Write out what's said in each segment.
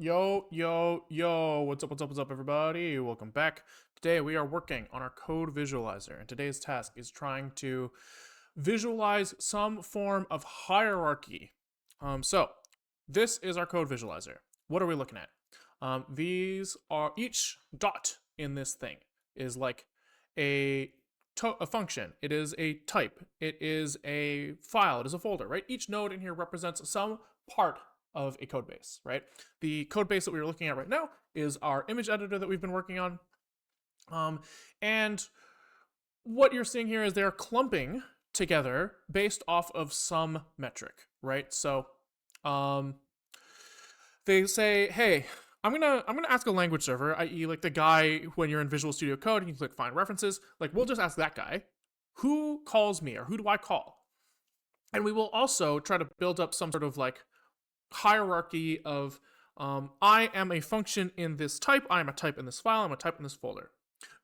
Yo, yo, yo, what's up, everybody? Welcome back. Today we are working on our code visualizer, and today's task is trying to visualize some form of hierarchy. So, this is our code visualizer. What are we looking at? These are each dot in this thing is like a a function. It is a type. It is a file. It is a folder, right? Each node in here represents some part of a code base, right? The code base that we are looking at right now is our image editor that we've been working on. And what you're seeing here is they're clumping together based off of some metric, right? So they say, hey, I'm gonna ask a language server, i.e., like the guy when you're in Visual Studio Code and you click find references. Like we'll just ask that guy, who calls me or who do I call? And we will also try to build up some sort of like hierarchy of I am a function in this type, I am a type in this file, I'm a type in this folder.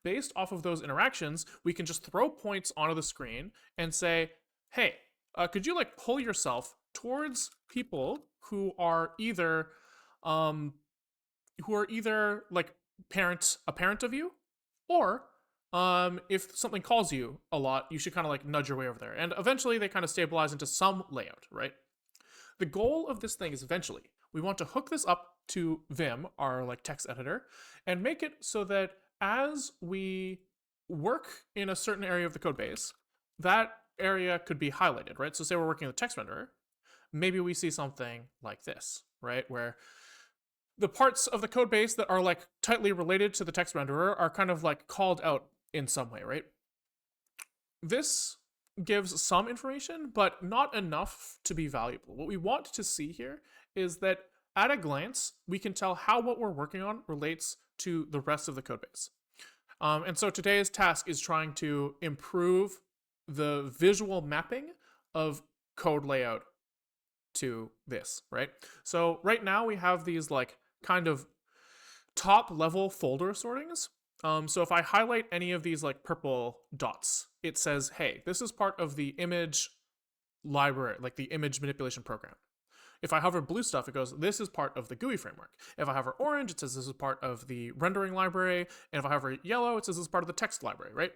Based off of those interactions, we can just throw points onto the screen and say, hey, could you like pull yourself towards people who are either like a parent of you, or if something calls you a lot, you should kind of like nudge your way over there. And eventually they kind of stabilize into some layout, right? The goal of this thing is eventually we want to hook this up to Vim, our like text editor, and make it so that as we work in a certain area of the code base, that area could be highlighted, right? So say we're working with a text renderer, maybe we see something like this, right? Where the parts of the code base that are like tightly related to the text renderer are kind of like called out in some way, right? This gives some information, but not enough to be valuable. What we want to see here is that at a glance, we can tell how what we're working on relates to the rest of the code base. And so today's task is trying to improve the visual mapping of code layout to this, right? So right now we have these like kind of top level folder sortings. So if I highlight any of these like purple dots, it says, hey, this is part of the image library, like the image manipulation program. If I hover blue stuff, it goes, this is part of the GUI framework. If I hover orange, it says this is part of the rendering library. And if I hover yellow, it says this is part of the text library, right?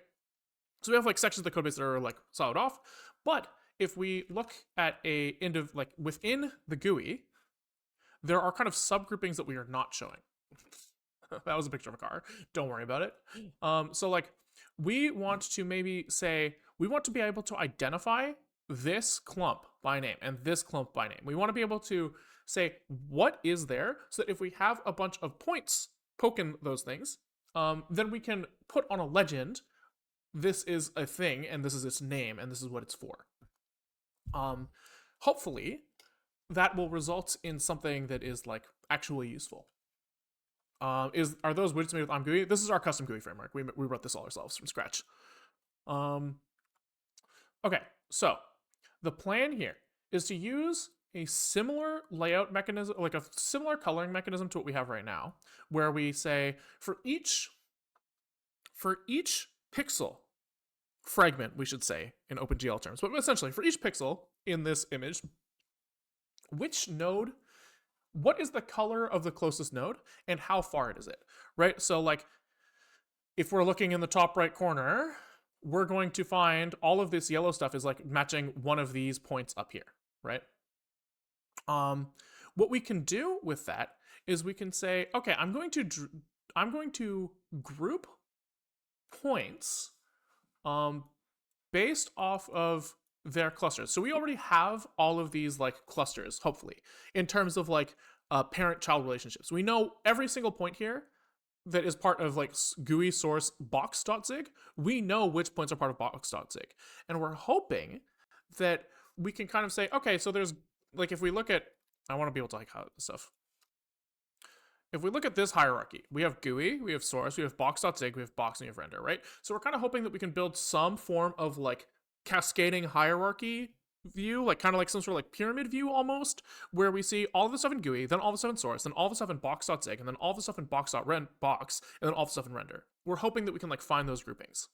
So we have like sections of the code base that are like solid off. But if we look at a end of like within the GUI, there are kind of subgroupings that we are not showing. That was a picture of a car. Don't worry about it. So like we want to maybe say we want to be able to identify this clump by name and this clump by name. We want to be able to say what is there so that if we have a bunch of points poking those things, then we can put on a legend, this is a thing and this is its name and this is what it's for. Hopefully that will result in something that is like actually useful. Are those widgets made with GUI? This is our custom GUI framework. We wrote this all ourselves from scratch. Okay, so the plan here is to use a similar layout mechanism, like a similar coloring mechanism to what we have right now, where we say for each pixel fragment, we should say in OpenGL terms, but essentially for each pixel in this image, which node, what is the color of the closest node and how far is it, right? So like if we're looking in the top right corner, we're going to find all of this yellow stuff is like matching one of these points up here, right? What we can do with that is we can say, okay, I'm going to group points based off of their clusters. So we already have all of these like clusters, hopefully, in terms of like parent-child relationships. We know every single point here that is part of like GUI source box.zig. We know which points are part of box.zig. And we're hoping that we can kind of say, okay, so there's like, if we look at, I want to be able to like highlight this stuff. If we look at this hierarchy, we have GUI, we have source, we have box.zig, we have box, and we have render, right? So we're kind of hoping that we can build some form of like cascading hierarchy view, like kind of like some sort of like pyramid view almost, where we see all of the stuff in GUI, then all the stuff in source, then all the stuff in box.zig, and then all the stuff in box, and then all the stuff in render. We're hoping that we can like find those groupings,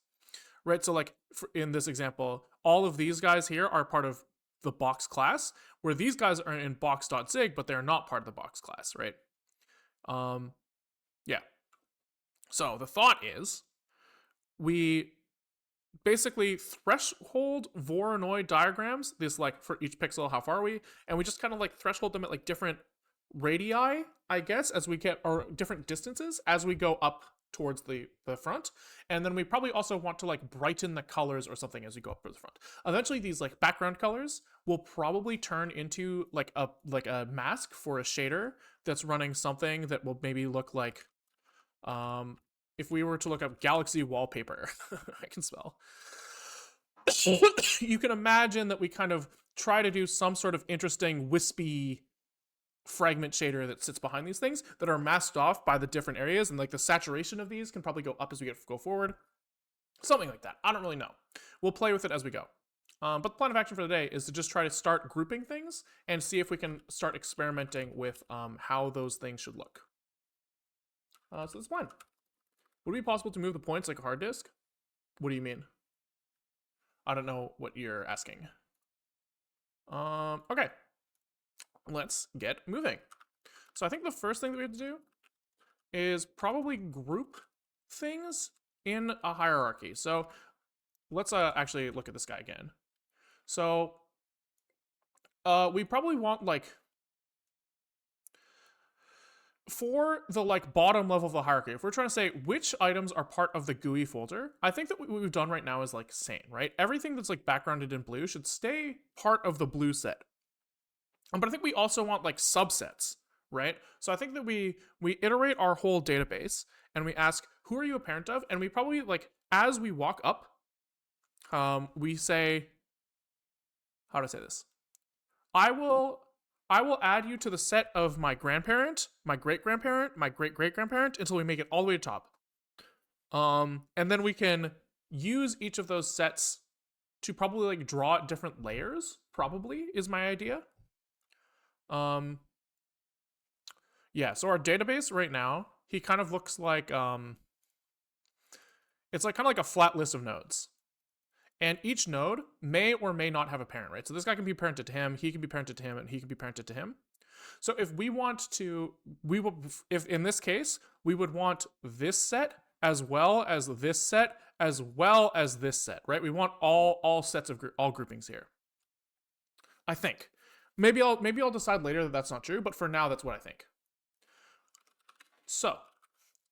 right? So like in this example, all of these guys here are part of the box class, where these guys are in box.zig, but they're not part of the box class, right? Yeah. So the thought is we basically threshold voronois diagrams, this like for each pixel, how far are we, and we just kind of like threshold them at like different radii, I guess, as we get, or different distances as we go up towards the front. And then we probably also want to like brighten the colors or something as we go up to the front. Eventually these like background colors will probably turn into like a mask for a shader that's running something that will maybe look like if we were to look up galaxy wallpaper, I can spell. You can imagine that we kind of try to do some sort of interesting wispy fragment shader that sits behind these things that are masked off by the different areas, and like the saturation of these can probably go up as we go forward. Something like that. I don't really know. We'll play with it as we go. But the plan of action for the day is to just try to start grouping things and see if we can start experimenting with how those things should look. So that's the plan. Would it be possible to move the points like a hard disk? What do you mean? I don't know what you're asking. Okay. Let's get moving. So I think the first thing that we have to do is probably group things in a hierarchy. So let's actually look at this guy again. So we probably want like, for the like bottom level of the hierarchy, if we're trying to say which items are part of the GUI folder, I think that what we've done right now is like sane, right? Everything that's like backgrounded in blue should stay part of the blue set. But I think we also want like subsets, right? So I think that we iterate our whole database and we ask, who are you a parent of? And we probably like, as we walk up, we say, how do I say this? I will add you to the set of my grandparent, my great-grandparent, my great-great-grandparent until we make it all the way to top. And then we can use each of those sets to probably like draw different layers, probably is my idea. Yeah, so our database right now, he kind of looks like, it's like kind of like a flat list of nodes. And each node may or may not have a parent, right? So this guy can be parented to him, he can be parented to him, and he can be parented to him. So if we want to, if in this case, we would want this set as well as this set as well as this set, right? We want all sets of all groupings here. I think. Maybe I'll decide later that that's not true, but for now that's what I think. So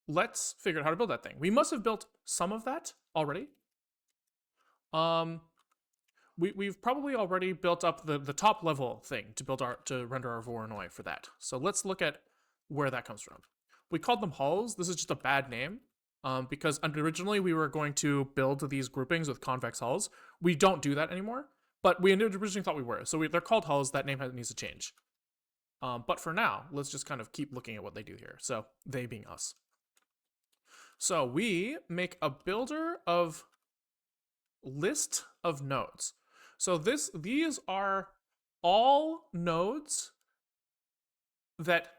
let's figure out how to build that thing. We must have built some of that already. We've probably already built up the top level thing to render our voronois for that. So let's look at where that comes from. We called them hulls. This is just a bad name because originally we were going to build these groupings with convex hulls. We don't do that anymore, but we originally thought we were. So they're called hulls. That name needs to change. But for now, let's just kind of keep looking at what they do here. So they being us. So we make a builder of list of nodes. So these are all nodes that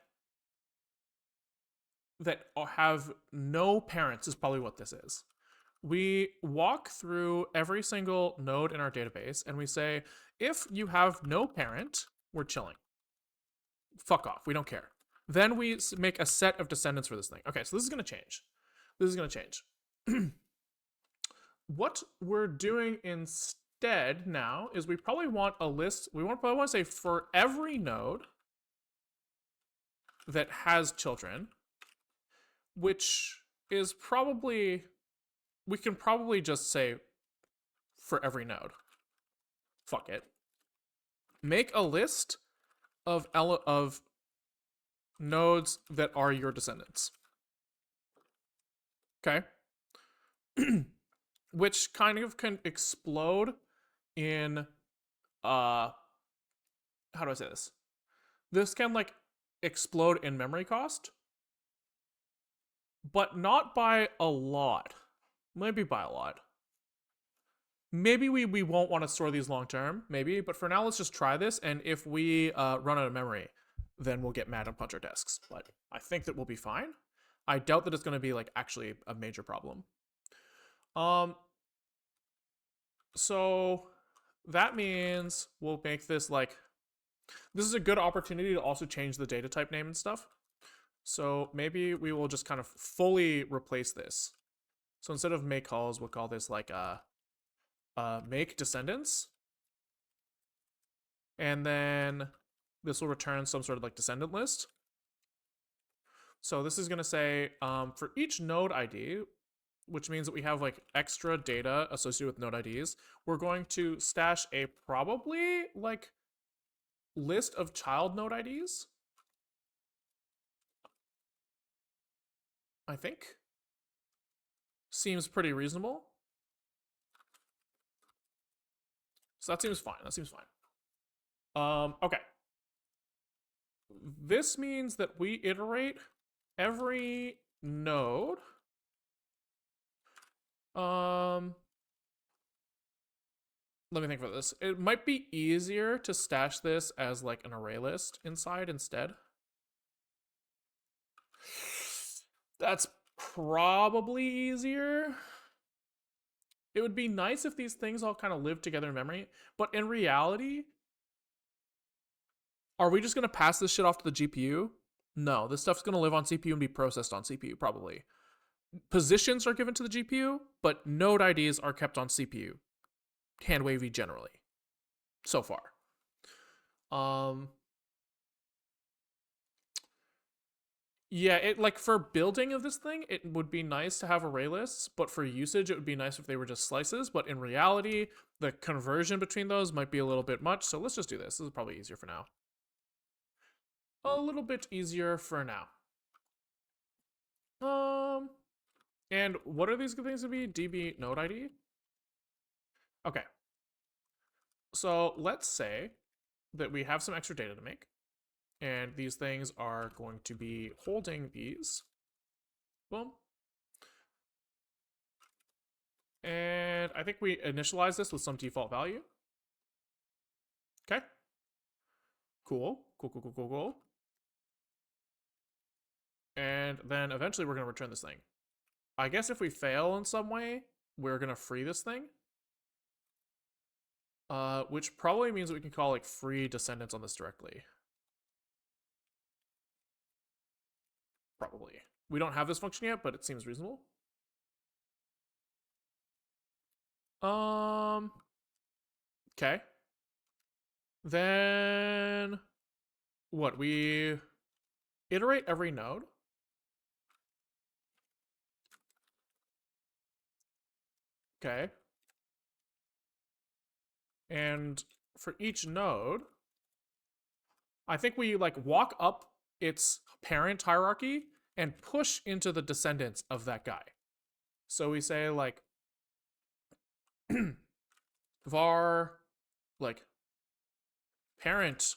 have no parents is probably what this is. We walk through every single node in our database and we say, if you have no parent, we're chilling. Fuck off, we don't care. Then we make a set of descendants for this thing. Okay, so this is gonna change. This is gonna change. What we're doing instead now is we probably want a list. We probably want to say for every node that has children, which is probably, we can probably just say for every node. Fuck it. Make a list of nodes that are your descendants. Okay. Which kind of can explode in, how do I say this? This can like explode in memory cost, but not by a lot. Maybe by a lot. Maybe we won't want to store these long term, maybe, but for now let's just try this, and if we run out of memory, then we'll get mad and punch our desks. But I think that we'll be fine. I doubt that it's going to be like actually a major problem. So that means we'll make this like, this is a good opportunity to also change the data type name and stuff. So maybe we will just kind of fully replace this. So instead of make calls, we'll call this like make descendants. And then this will return some sort of like descendant list. So this is going to say for each node ID, which means that we have like extra data associated with node IDs, we're going to stash a probably like list of child node IDs. I think. Seems pretty reasonable. So that seems fine. That seems fine. Okay. This means that we iterate every node. Let me think for this. It might be easier to stash this as like an array list inside instead. That's probably easier. It would be nice if these things all kind of live together in memory, but in reality, are we just going to pass this shit off to the GPU? No, this stuff's going to live on CPU and be processed on CPU, probably. Positions are given to the GPU, but node IDs are kept on CPU. Hand wavy generally. So far. Yeah, it like for building of this thing, it would be nice to have array lists, but for usage, it would be nice if they were just slices. But in reality, the conversion between those might be a little bit much. So let's just do this. This is probably easier for now. A little bit easier for now. And what are these things to be? DB node ID? Okay. So let's say that we have some extra data to make. And these things are going to be holding these. Boom. And I think we initialize this with some default value. Okay. Cool. Cool. And then eventually we're going to return this thing. I guess if we fail in some way, we're going to free this thing. Which probably means that we can call like free descendants on this directly. Probably. We don't have this function yet, but it seems reasonable. Okay. Then what? We iterate every node. Okay. And for each node, I think we like walk up its parent hierarchy and push into the descendants of that guy. So we say like var like parent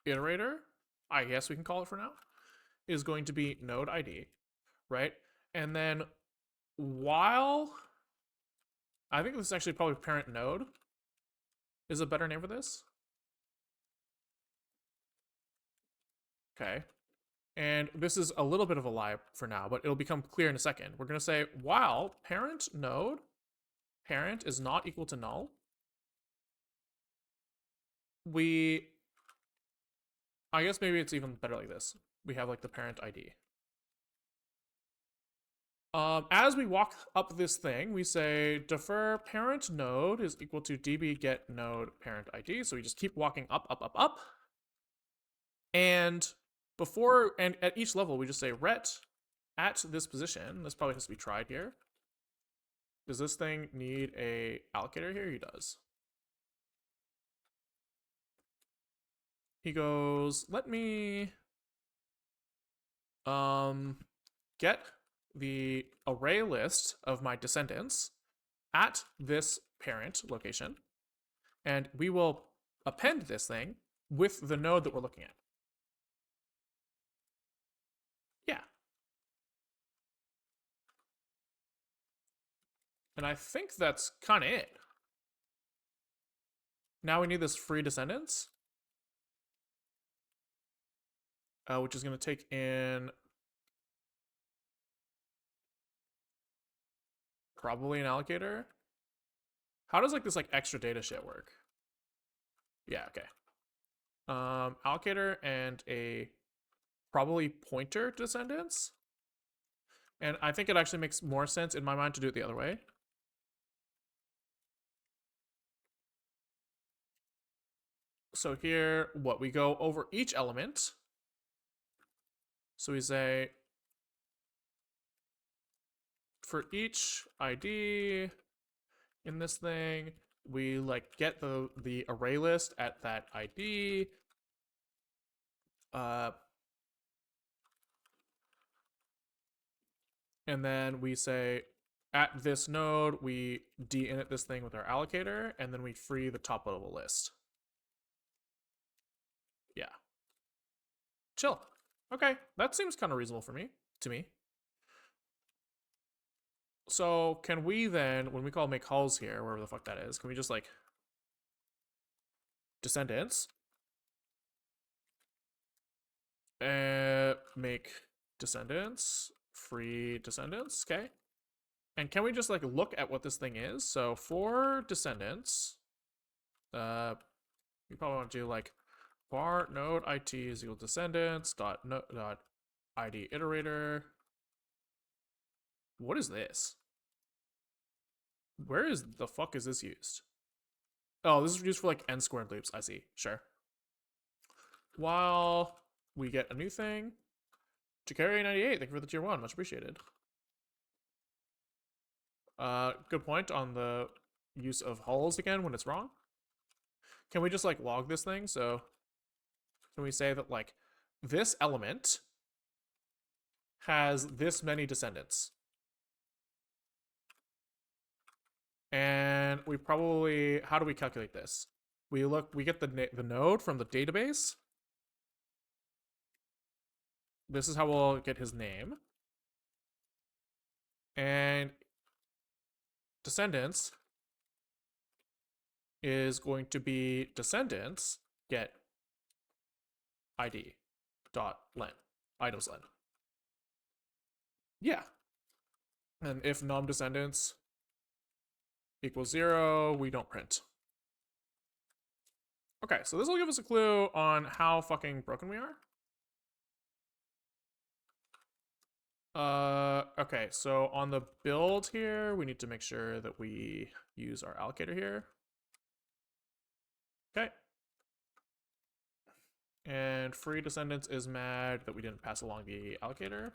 iterator, I guess we can call it for now, is going to be node ID, right? And then while I think this is actually probably parent node is a better name for this. Okay. And this is a little bit of a lie for now, but it'll become clear in a second. We're going to say while parent node parent is not equal to null, I guess maybe it's even better like this. We have like the parent ID. As we walk up this thing, we say defer parent node is equal to db get node parent ID. So we just keep walking up. And at each level, we just say ret at this position. This probably has to be tried here. Does this thing need a allocator here? He does. He goes, let me get the array list of my descendants at this parent location, and we will append this thing with the node that we're looking at. Yeah. And I think that's kind of it. Now we need this free descendants, which is going to take in probably an allocator. How does like this like extra data shit work? Yeah, okay. Allocator and a probably pointer descendants. And I think it actually makes more sense in my mind to do it the other way. So here, what we go over each element. So we say for each ID in this thing, we like get the array list at that ID. And then we say at this node, we de-init this thing with our allocator, and then we free the top level list. Yeah. Chill. Okay, that seems kind of reasonable to me. So can we then, when we call make calls here, wherever the fuck that is, can we just like descendants make descendants, free descendants, okay? And can we just like look at what this thing is? So for descendants, we probably want to do like var node it is equal to descendants dot id iterator. What is this? Where is the fuck is this used? Oh, this is used for like n squared loops. I see. Sure. While we get a new thing. Jakari98, thank you for the tier 1. Much appreciated. Good point on the use of hulls again when it's wrong. Can we just like log this thing? So can we say that like this element has this many descendants? And we probably, how do we calculate this? We get the node from the database. This is how we'll get his name. And descendants is going to be descendants get id dot len, items len. Yeah. And if num descendants equals 0, we don't print. Okay, so this will give us a clue on how fucking broken we are. Okay, so on the build here, we need to make sure that we use our allocator here. Okay. And free descendants is mad that we didn't pass along the allocator.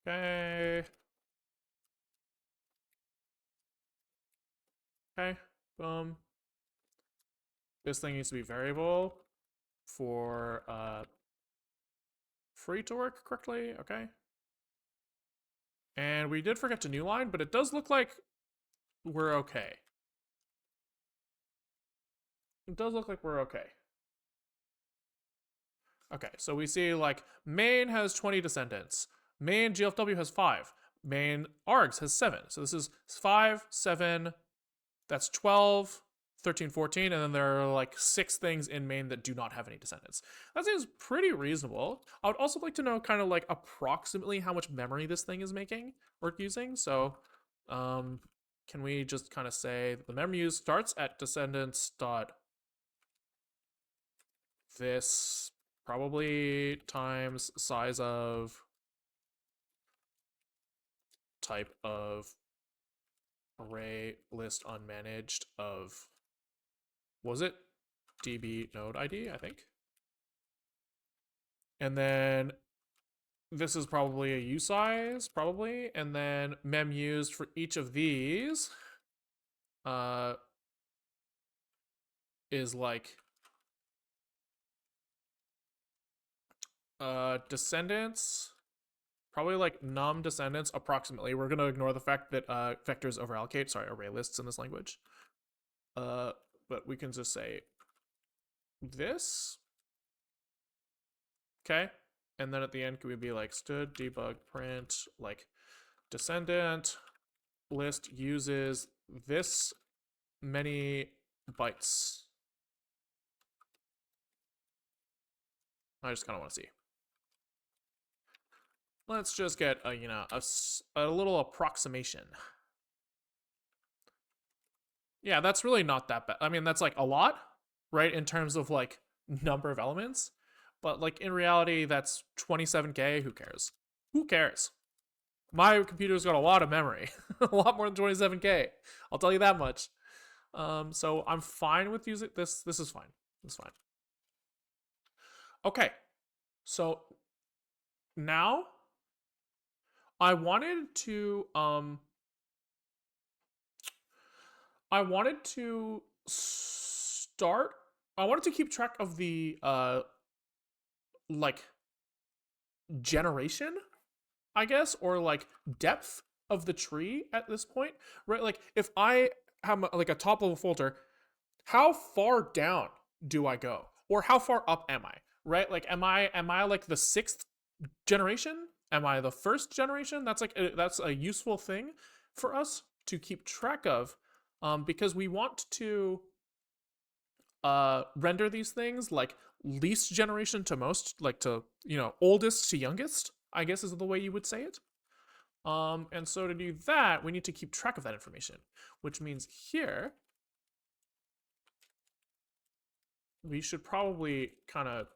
Okay. Okay, boom. This thing needs to be variable for free to work correctly, okay. And we did forget to new line, but it does look like we're okay. It does look like we're okay. Okay, so we see like main has 20 descendants. Main GFW has 5. Main args has 7. So this is 5, 7, that's 12, 13, 14, and then there are like 6 things in main that do not have any descendants. That seems pretty reasonable. I would also like to know kind of like approximately how much memory this thing is making or using. So can we just kind of say that the memory use starts at descendants dot this probably times size of type of array list unmanaged of, was it db node id, I think. And then this is probably a usize, probably, and then mem used for each of these is like descendants, probably like num descendants approximately. We're gonna ignore the fact that vectors overallocate, sorry, array lists in this language. But we can just say this. Okay. And then at the end, can we be like std debug print like descendant list uses this many bytes? I just kind of want to see. Let's just get a, you know, a little approximation. Yeah, that's really not that bad. I mean, that's like a lot, right? In terms of like number of elements. But like in reality, that's 27K. Who cares? Who cares? My computer's got a lot of memory, a lot more than 27K. I'll tell you that much. So I'm fine with using this. This is fine. This is fine. Okay, so now I wanted to I wanted to start I wanted to keep track of the like generation, I guess, or like depth of the tree at this point, right? Like if I have like a top level folder, how far down do I go, or how far up am I? Right? Like am I like the sixth generation? Am I the first generation? That's a useful thing for us to keep track of, because we want to render these things like least generation to most, like to oldest to youngest, I guess is the way you would say it. And so to do that, we need to keep track of that information, which means here we should probably kind of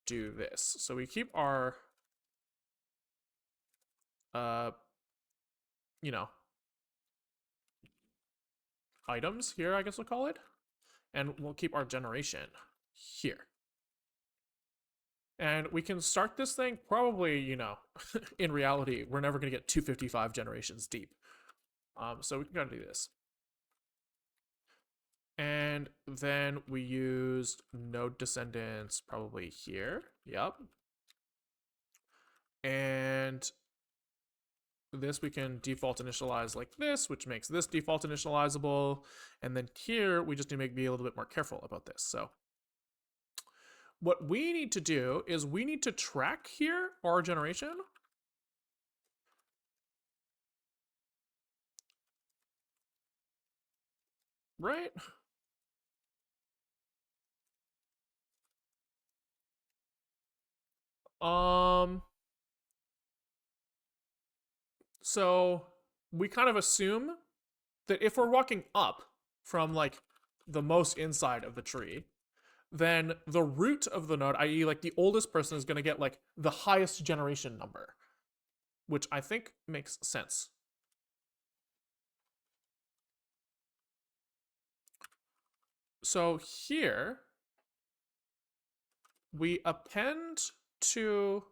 do this. So we keep our uh you know items here, I guess we'll call it, and we'll keep our generation here. And we can start this thing probably, in reality, we're never going to get 255 generations deep. So we can kind of do this. And then we used node descendants probably here. Yep. And this we can default initialize like this, which makes this default initializable. And then here we just need to be a little bit more careful about this. So what we need to do is we need to track here our generation. Right? So we kind of assume that if we're walking up from like the most inside of the tree, then the root of the node, i.e., like the oldest person, is going to get like the highest generation number, which I think makes sense. So here we append to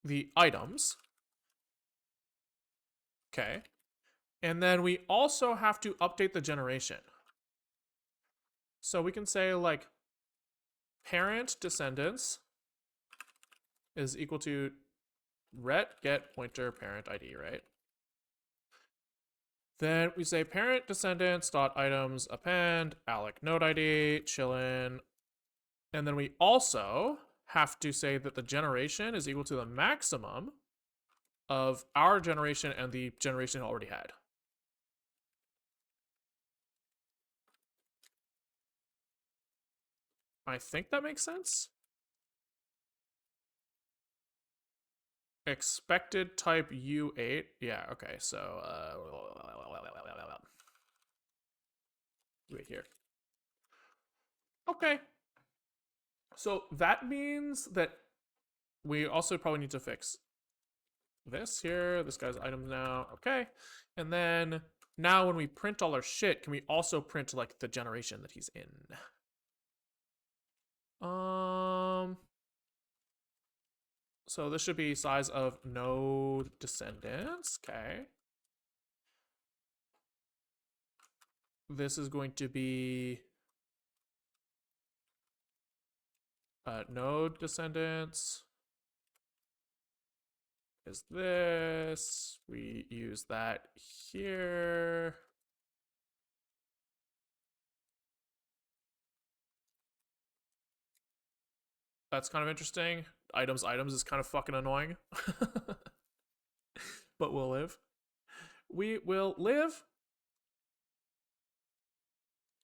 the items. Okay. And then we also have to update the generation. So we can say like parent descendants is equal to ret get pointer parent ID, right? Then we say parent descendants dot items append alloc node ID chillin, and then we also have to say that the generation is equal to the maximum of our generation and the generation already had. I think that makes sense. Expected type U8. Yeah, okay, so wait here. Okay. So that means that we also probably need to fix this here. This guy's items now. Okay. And then now when we print all our shit, can we also print like the generation that he's in? So this should be size of node descendants. Okay. This is going to be node descendants is this. We use that here. That's kind of interesting. Items is kind of fucking annoying. But we'll live. We will live.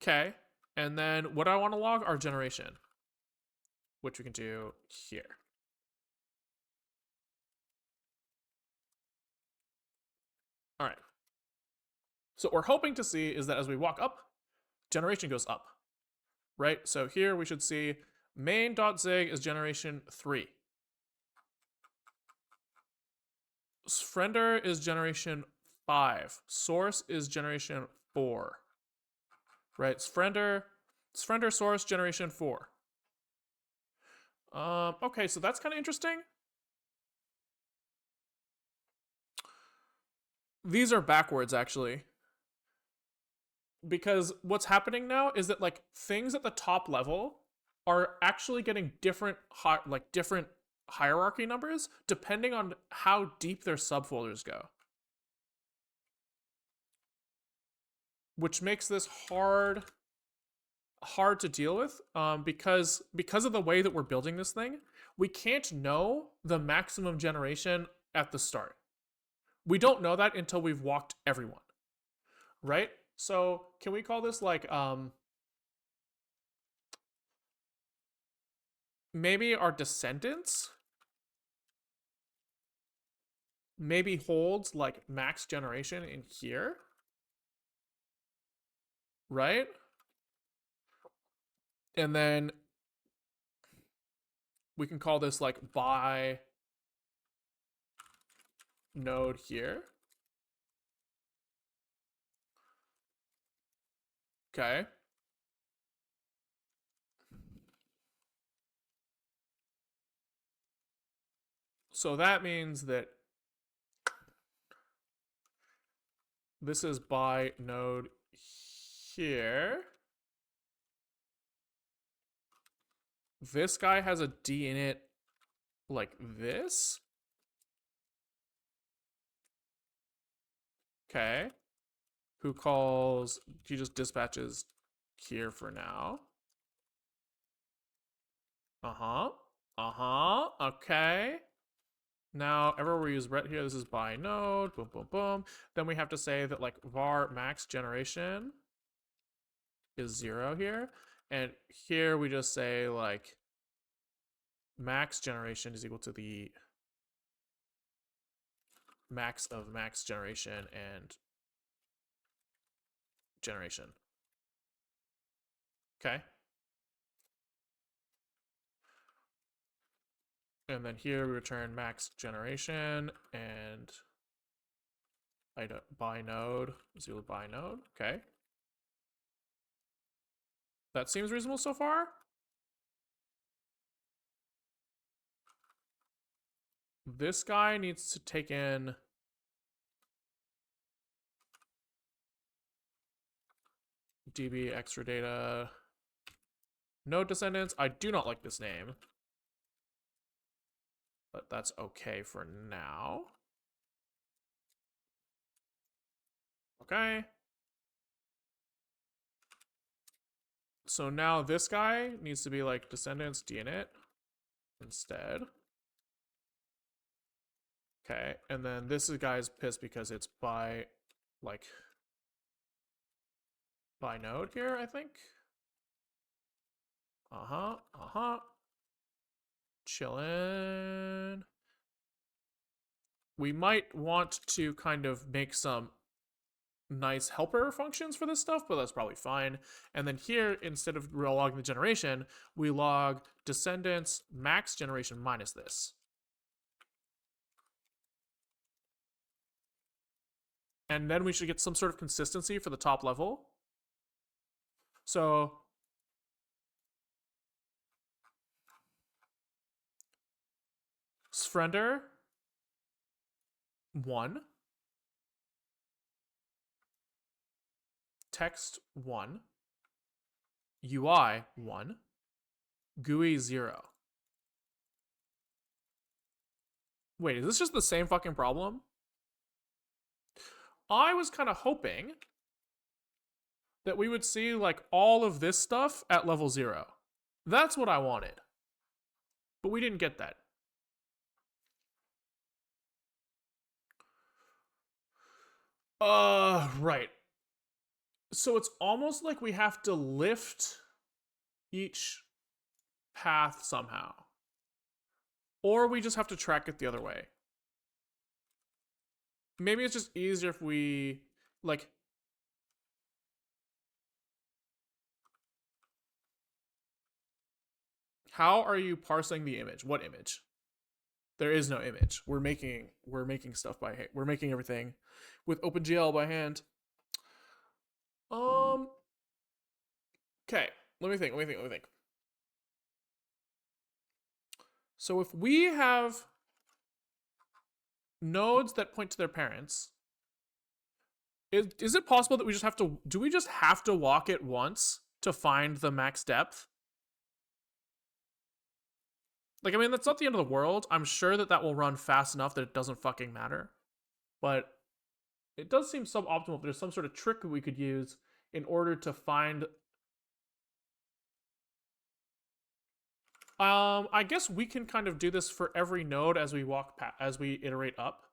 Okay. And then what do I want to log? Our generation, which we can do here. All right. So what we're hoping to see is that as we walk up, generation goes up. right? So here we should see main.zig is generation 3. Friender is generation 5. Source is generation 4. Right? It's Friender source generation 4. Okay, so that's kind of interesting. These are backwards actually. Because what's happening now is that like things at the top level are actually getting different different hierarchy numbers depending on how deep their subfolders go. Which makes this hard to deal with because of the way that we're building this thing, we can't know the maximum generation at the start. We don't know that until we've walked everyone, right? So can we call this like maybe our descendants maybe holds like max generation in here, right? And then we can call this like by node here. Okay. So that means that this is by node here. This guy has a D in it like this. Okay. He just dispatches here for now. Uh-huh. Uh-huh. Okay. Now, everywhere we use ret here, this is by node, boom, boom, boom. Then we have to say that like var max generation is 0 here. And here we just say like max generation is equal to the max of max generation and generation. Okay. And then here we return max generation and by node is equal to by node. Okay. That seems reasonable so far. This guy needs to take in db extra data node descendants. I do not like this name, but that's okay for now. Okay. So now this guy needs to be like descendants dinit instead. Okay, and then this guy's pissed because it's by like by node here, I think. Uh-huh. Chillin'. We might want to kind of make some nice helper functions for this stuff, but that's probably fine. And then here, instead of logging the generation, we log descendants max generation minus this. And then we should get some sort of consistency for the top level. So Friender 1, text 1, UI 1, GUI 0. Wait, is this just the same fucking problem? I was kind of hoping that we would see like all of this stuff at level 0. That's what I wanted. But we didn't get that. Right. So it's almost like we have to lift each path somehow. Or we just have to track it the other way. Maybe it's just easier if we, like, How are you parsing the image? What image? There is no image. We're making stuff by hand. We're making everything with OpenGL by hand. Um. Okay. Let me think. So if we have nodes that point to their parents, is it possible that we just have to? Do we just have to walk it once to find the max depth? Like, I mean, that's not the end of the world. I'm sure that that will run fast enough that it doesn't fucking matter. But it does seem suboptimal if there's some sort of trick that we could use in order to find. I guess we can kind of do this for every node as we as we iterate up.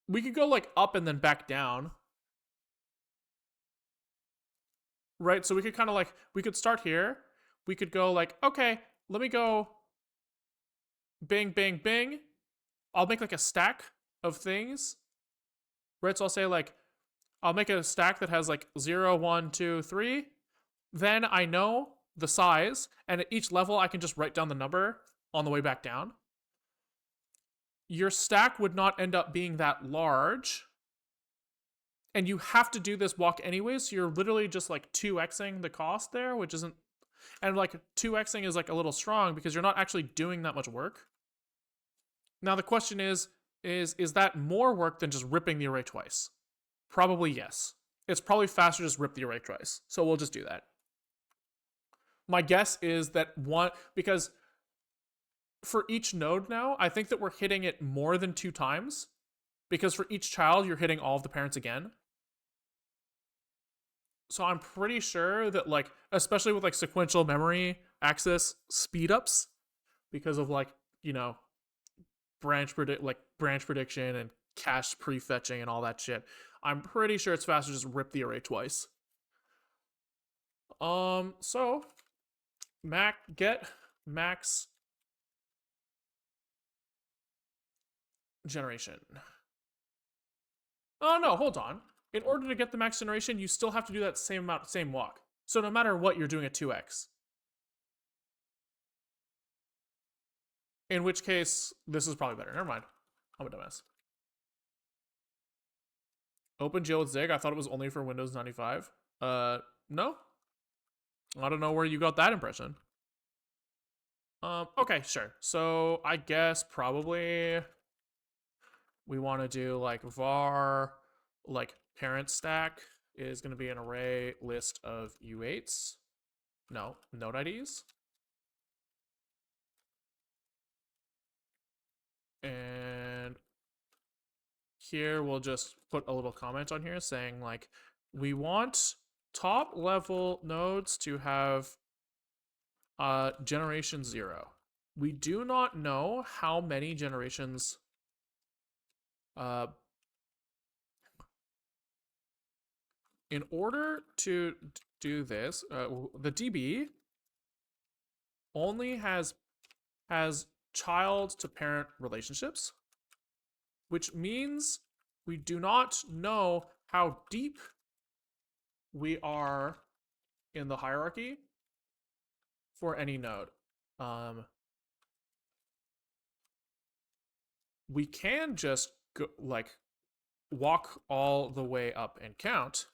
We could go like up and then back down. Right? So we could kind of like, we could start here. We could go like, okay, let me go bing, bing, bing. I'll make like a stack of things. Right? So I'll say like, I'll make a stack that has like 0, 1, 2, 3. Then I know the size, and at each level I can just write down the number on the way back down. Your stack would not end up being that large, and you have to do this walk anyway, so you're literally just like 2xing the cost there, which isn't, and like 2xing is like a little strong because you're not actually doing that much work. Now the question is that more work than just ripping the array twice? Probably yes. It's probably faster to just rip the array twice, so we'll just do that. My guess is that one, because for each node now, I think that we're hitting it more than 2 times, because for each child, you're hitting all of the parents again. So I'm pretty sure that, like, especially with like sequential memory access speedups, because of like, you know, branch prediction and cache prefetching and all that shit, I'm pretty sure it's faster to just rip the array twice. So get max generation. Oh no, hold on. In order to get the max generation, you still have to do that same walk. So no matter what, you're doing a 2x. In which case, this is probably better. Never mind. I'm a dumbass. OpenGL with Zig? I thought it was only for Windows 95. No. I don't know where you got that impression. Okay, sure. So I guess probably we want to do like var like parent stack is going to be an array list of U8s. No, node IDs. And here we'll just put a little comment on here saying like, we want top level nodes to have generation 0. We do not know how many generations in order to do this, the DB only has child to parent relationships, which means we do not know how deep we are in the hierarchy for any node. We can just go, like, walk all the way up and count.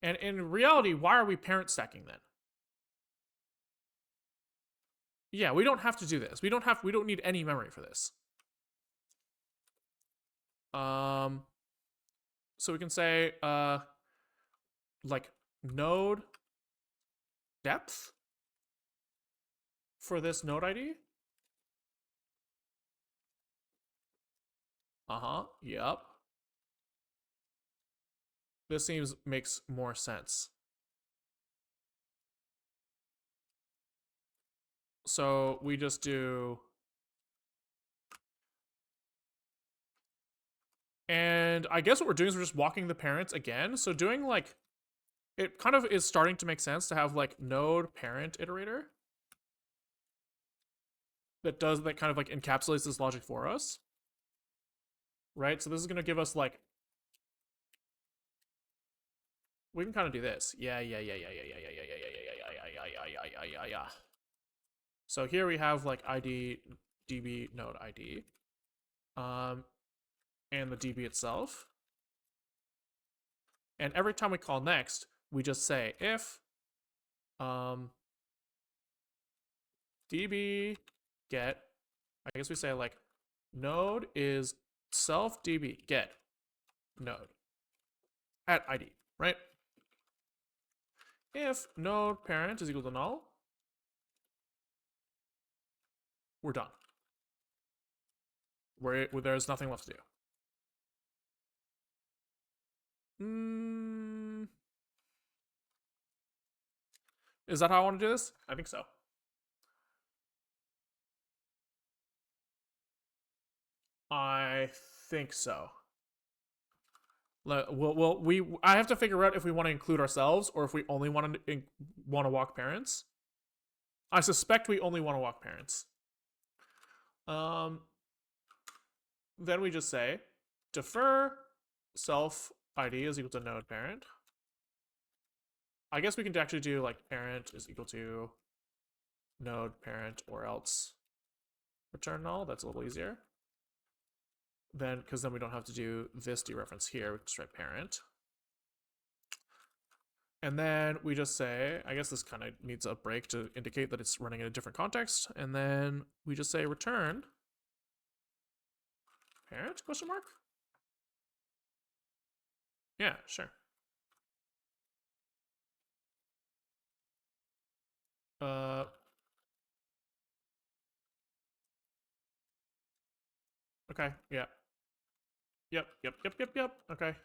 And in reality, why are we parent stacking then? Yeah, we don't have to do this. We don't need any memory for this. So we can say like node depth for this node ID. Yep. This makes more sense. So we just do, and I guess what we're doing is we're just walking the parents again. So doing like, it kind of is starting to make sense to have like node parent iterator that kind of like encapsulates this logic for us. Right? So this is going to give us like we can kind of do this. Yeah. So here we have like ID db node ID, and the db itself. And every time we call next, we just say if db get, I guess we say like node is self db get node at ID, right? If node parent is equal to null, we're done. There's nothing left to do. Is that how I want to do this? I think so. I think so. I have to figure out if we want to include ourselves or if we only want to walk parents. I suspect we only want to walk parents. Then we just say defer self ID is equal to node parent. I guess we can actually do like parent is equal to node parent or else return null. That's a little easier. Then, because then we don't have to do this dereference here, we just write parent. And then we just say, I guess this kind of needs a break to indicate that it's running in a different context. And then we just say return parent, question mark? Yeah, sure. Okay, yeah. Yep. Okay.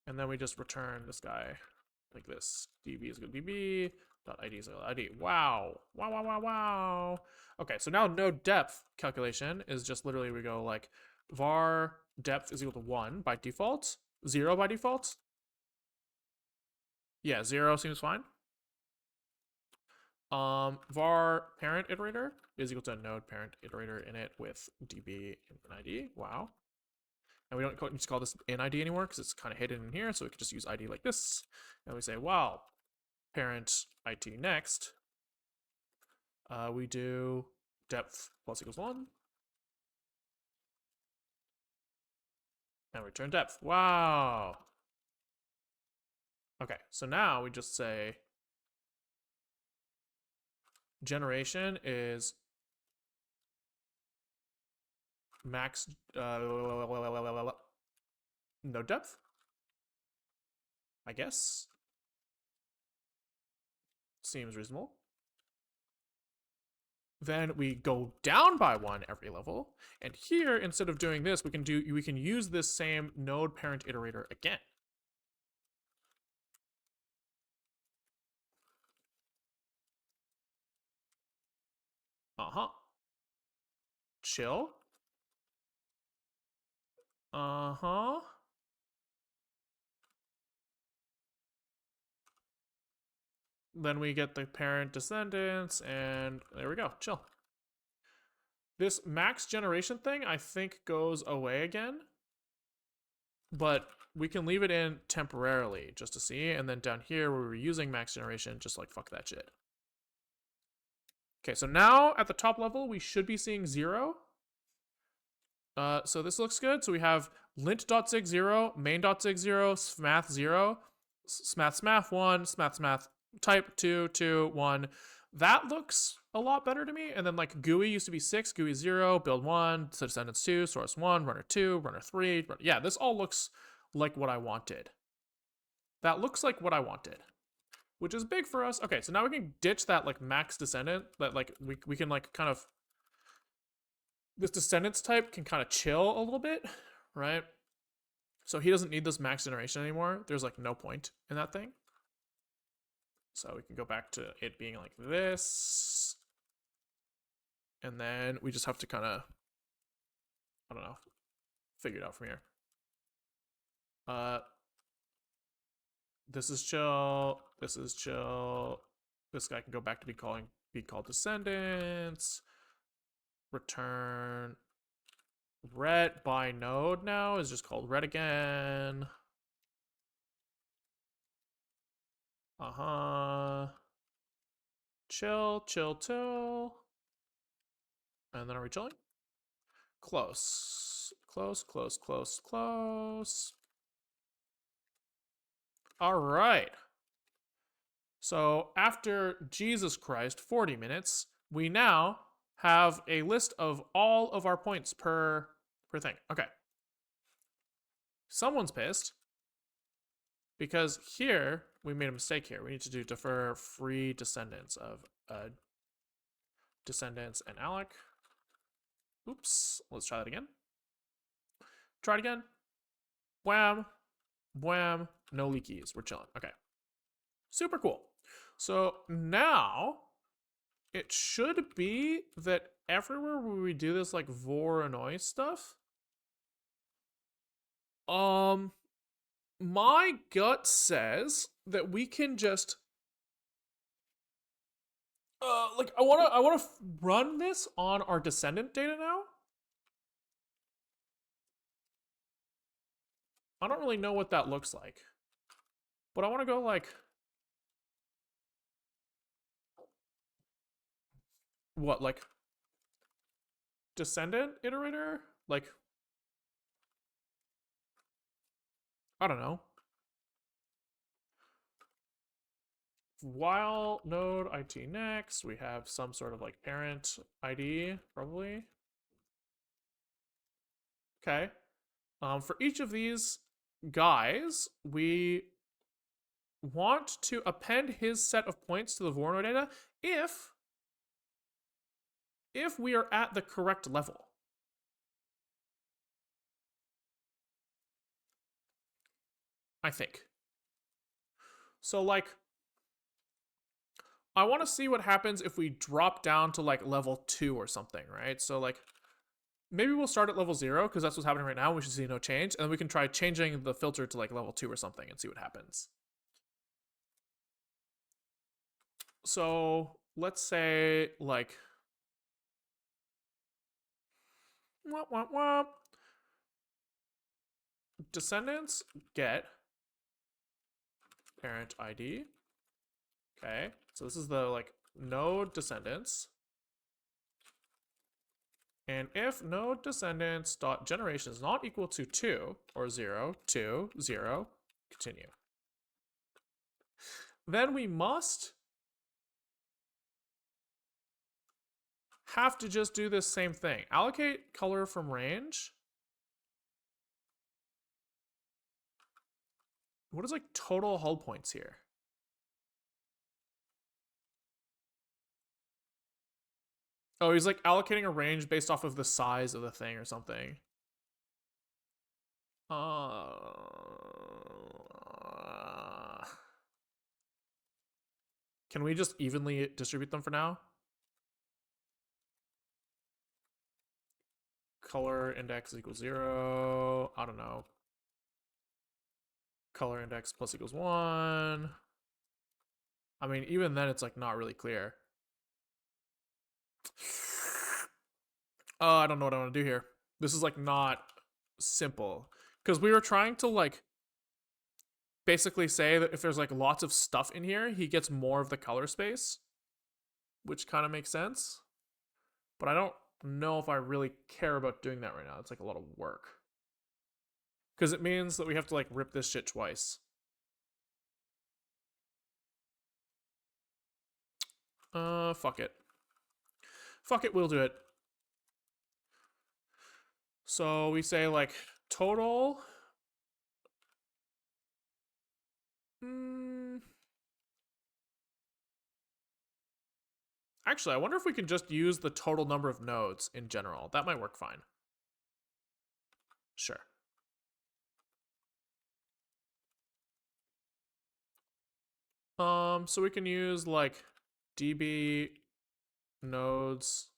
And then we just return this guy like this. db is good db, dot id is id. Wow. Okay, so now node depth calculation is just literally we go like var depth is equal to 1 by default, 0 by default. Yeah, 0 seems fine. Var parent iterator is equal to node parent iterator init with db and id. Wow. And we don't need to call this in ID anymore because it's kind of hidden in here, so we can just use ID like this. And we say, wow, parent IT next. We do depth plus equals 1. And return depth. Wow. Okay, so now we just say generation is max no depth, I guess. Seems reasonable. Then we go down by 1 every level. And here, instead of doing this, we can use this same node parent iterator again. Chill. Then we get the parent descendants, and there we go. Chill. This max generation thing, I think, goes away again. But we can leave it in temporarily just to see. And then down here where we're using max generation, just like fuck that shit. Okay, so now at the top level, we should be seeing 0. So this looks good. So we have lint.sig 0, main.sig 0, smath 0, smath 1, smath type 2, 2, 1. That looks a lot better to me. And then like GUI used to be 6, GUI 0, build 1, descendants 2, source 1, runner 2, runner 3. Yeah, this all looks like what I wanted. That looks like what I wanted, which is big for us. Okay, so now we can ditch that like max descendant, that like we can like kind of, this descendants type can kind of chill a little bit, right? So he doesn't need this max generation anymore. There's like no point in that thing. So we can go back to it being like this. And then we just have to kind of, I don't know, figure it out from here. This is chill. This is chill. This guy can go back to be called descendants. Return ret by node now is just called ret again. Chill, chill, chill. And then are we chilling? Close. Close, close, close, close. All right. So after Jesus Christ, 40 minutes, we now have a list of all of our points per thing. Okay. Someone's pissed because here we made a mistake here. We need to do defer free descendants of descendants and Alec. Oops. Let's try that again. Try it again. Wham. Wham. No leakies. We're chilling. Okay. Super cool. So now it should be that everywhere where we do this like voronois stuff, my gut says that we can just like I want to run this on our descendant data now. I don't really know what that looks like, but I want to go like what, like descendant iterator, like I don't know. While node IT next, we have some sort of like parent ID, probably. Okay. For each of these guys, we want to append his set of points to the Voronoi data if we are at the correct level. I think. So like I want to see what happens if we drop down to like level 2 or something, right? So like maybe we'll start at level 0 because that's what's happening right now. We should see no change. And then we can try changing the filter to like level 2 or something and see what happens. So let's say like womp, womp, womp. Descendants get parent ID. Okay, so this is the like node descendants. And if node descendants dot generation is not equal to 2 or 0, 2, 0, continue. Then we must have to just do this same thing. Allocate color from range. What is like total hull points here? Oh, he's like allocating a range based off of the size of the thing or something. Can we just evenly distribute them for now? Color index equals 0. I don't know. Color index plus equals 1. I mean, even then it's like not really clear. I don't know what I want to do here. This is like not simple. Because we were trying to like basically say that if there's like lots of stuff in here, he gets more of the color space. Which kind of makes sense. But I don't know if I really care about doing that right now. It's like a lot of work. Because it means that we have to like rip this shit twice. Fuck it. Fuck it, we'll do it. So we say like total. Actually, I wonder if we can just use the total number of nodes in general. That might work fine. Sure. So we can use like db nodes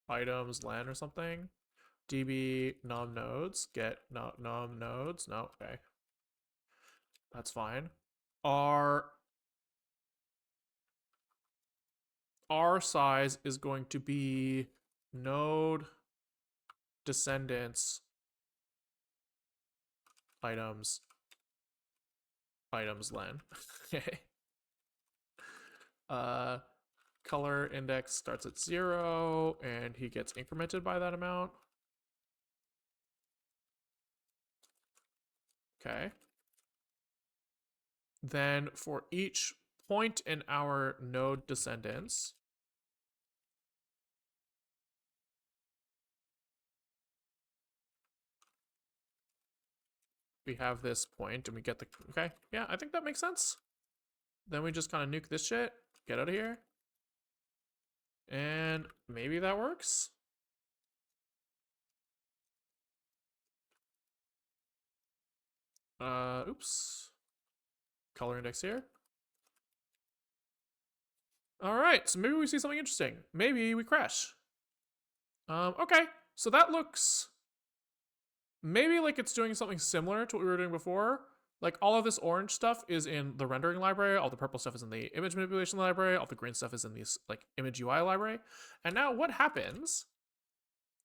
items len or something. db num nodes get num nodes. No, okay. That's fine. Our size is going to be node descendants items items len. Okay. Color index starts at 0, and he gets incremented by that amount. Okay. Then for each point in our node descendants, we have this point and we get the, okay, yeah, I think that makes sense. Then we just kind of nuke this shit, get out of here. And maybe that works. Oops. Color index here. All right, so maybe we see something interesting. Maybe we crash. Okay, so that looks maybe like it's doing something similar to what we were doing before. Like all of this orange stuff is in the rendering library, all the purple stuff is in the image manipulation library, all the green stuff is in the like image UI library. And now what happens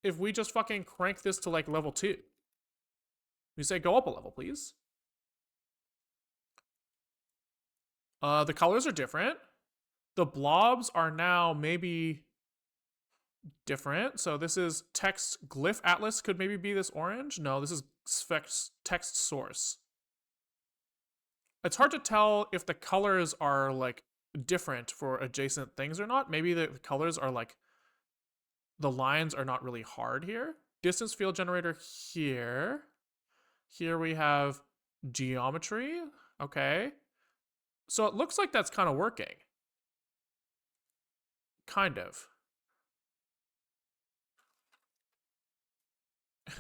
if we just fucking crank this to like level 2? We say go up a level, please. The colors are different. The blobs are now maybe different. So this is text glyph atlas could maybe be this orange. No, this is text source. It's hard to tell if the colors are like different for adjacent things or not. Maybe the colors are like, the lines are not really hard here. Distance field generator here. Here we have geometry. Okay. So it looks like that's kind of working. Kind of.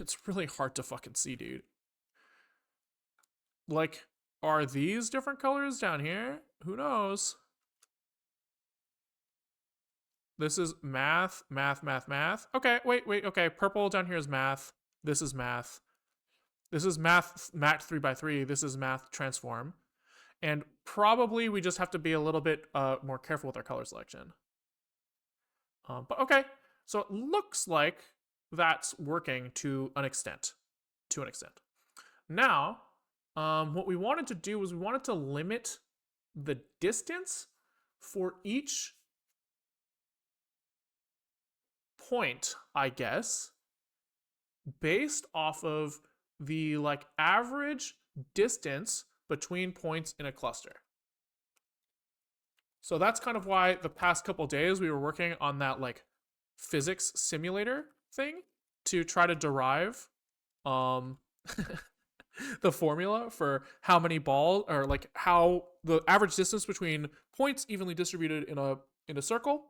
It's really hard to fucking see, dude. Like, are these different colors down here? Who knows? This is math, math, math, math. Okay, wait, okay. Purple down here is math. This is math. This is math 3x3. This is math transform. And probably we just have to be a little bit more careful with our color selection. But okay, so it looks like that's working to an extent. Now, what we wanted to do was we wanted to limit the distance for each point, I guess, based off of the like average distance between points in a cluster. So that's kind of why the past couple days we were working on that like physics simulator thing to try to derive the formula for how many balls, or like how the average distance between points evenly distributed in a circle.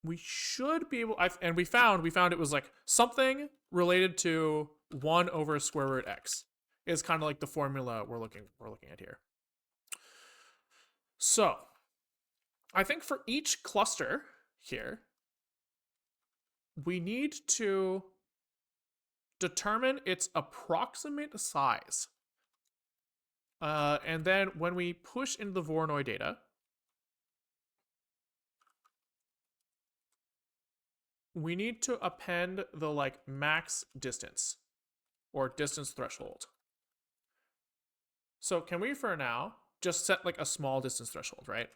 We should be able, and we found it was like something related to 1 over square root x is kind of like the formula we're looking at here. So I think for each cluster here, we need to determine its approximate size. And then when we push into the Voronoi data, we need to append the like max distance or distance threshold. So can we for now just set like a small distance threshold, right?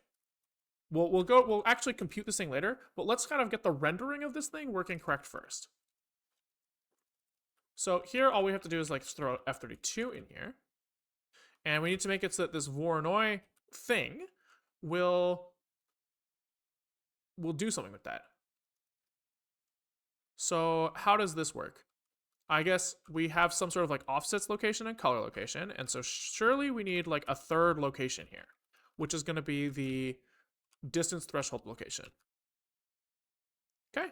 We'll actually compute this thing later, but let's kind of get the rendering of this thing working correct first. So here all we have to do is like throw F32 in here. And we need to make it so that this Voronoi thing will do something with that. So how does this work? I guess we have some sort of like offsets location and color location. And so surely we need like a third location here, which is going to be the distance threshold location. Okay,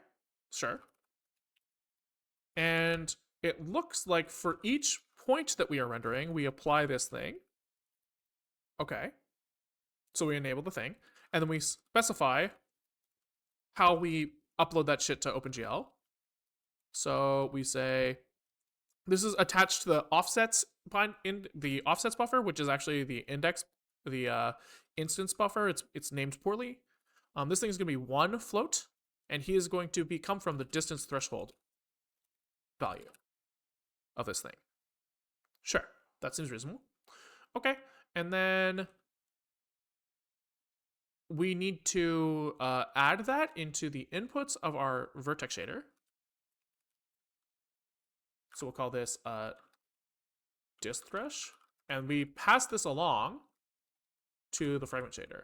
sure. And it looks like for each point that we are rendering, we apply this thing. Okay. So we enable the thing. And then we specify how we upload that shit to OpenGL. So we say, this is attached to the offsets in the offsets buffer, which is actually the index, the instance buffer. It's named poorly. This thing is going to be 1 float, and he is going to come from the distance threshold value of this thing. Sure, That seems reasonable. Okay, and then we need to add that into the inputs of our vertex shader. So we'll call this dist thresh, and we pass this along to the fragment shader.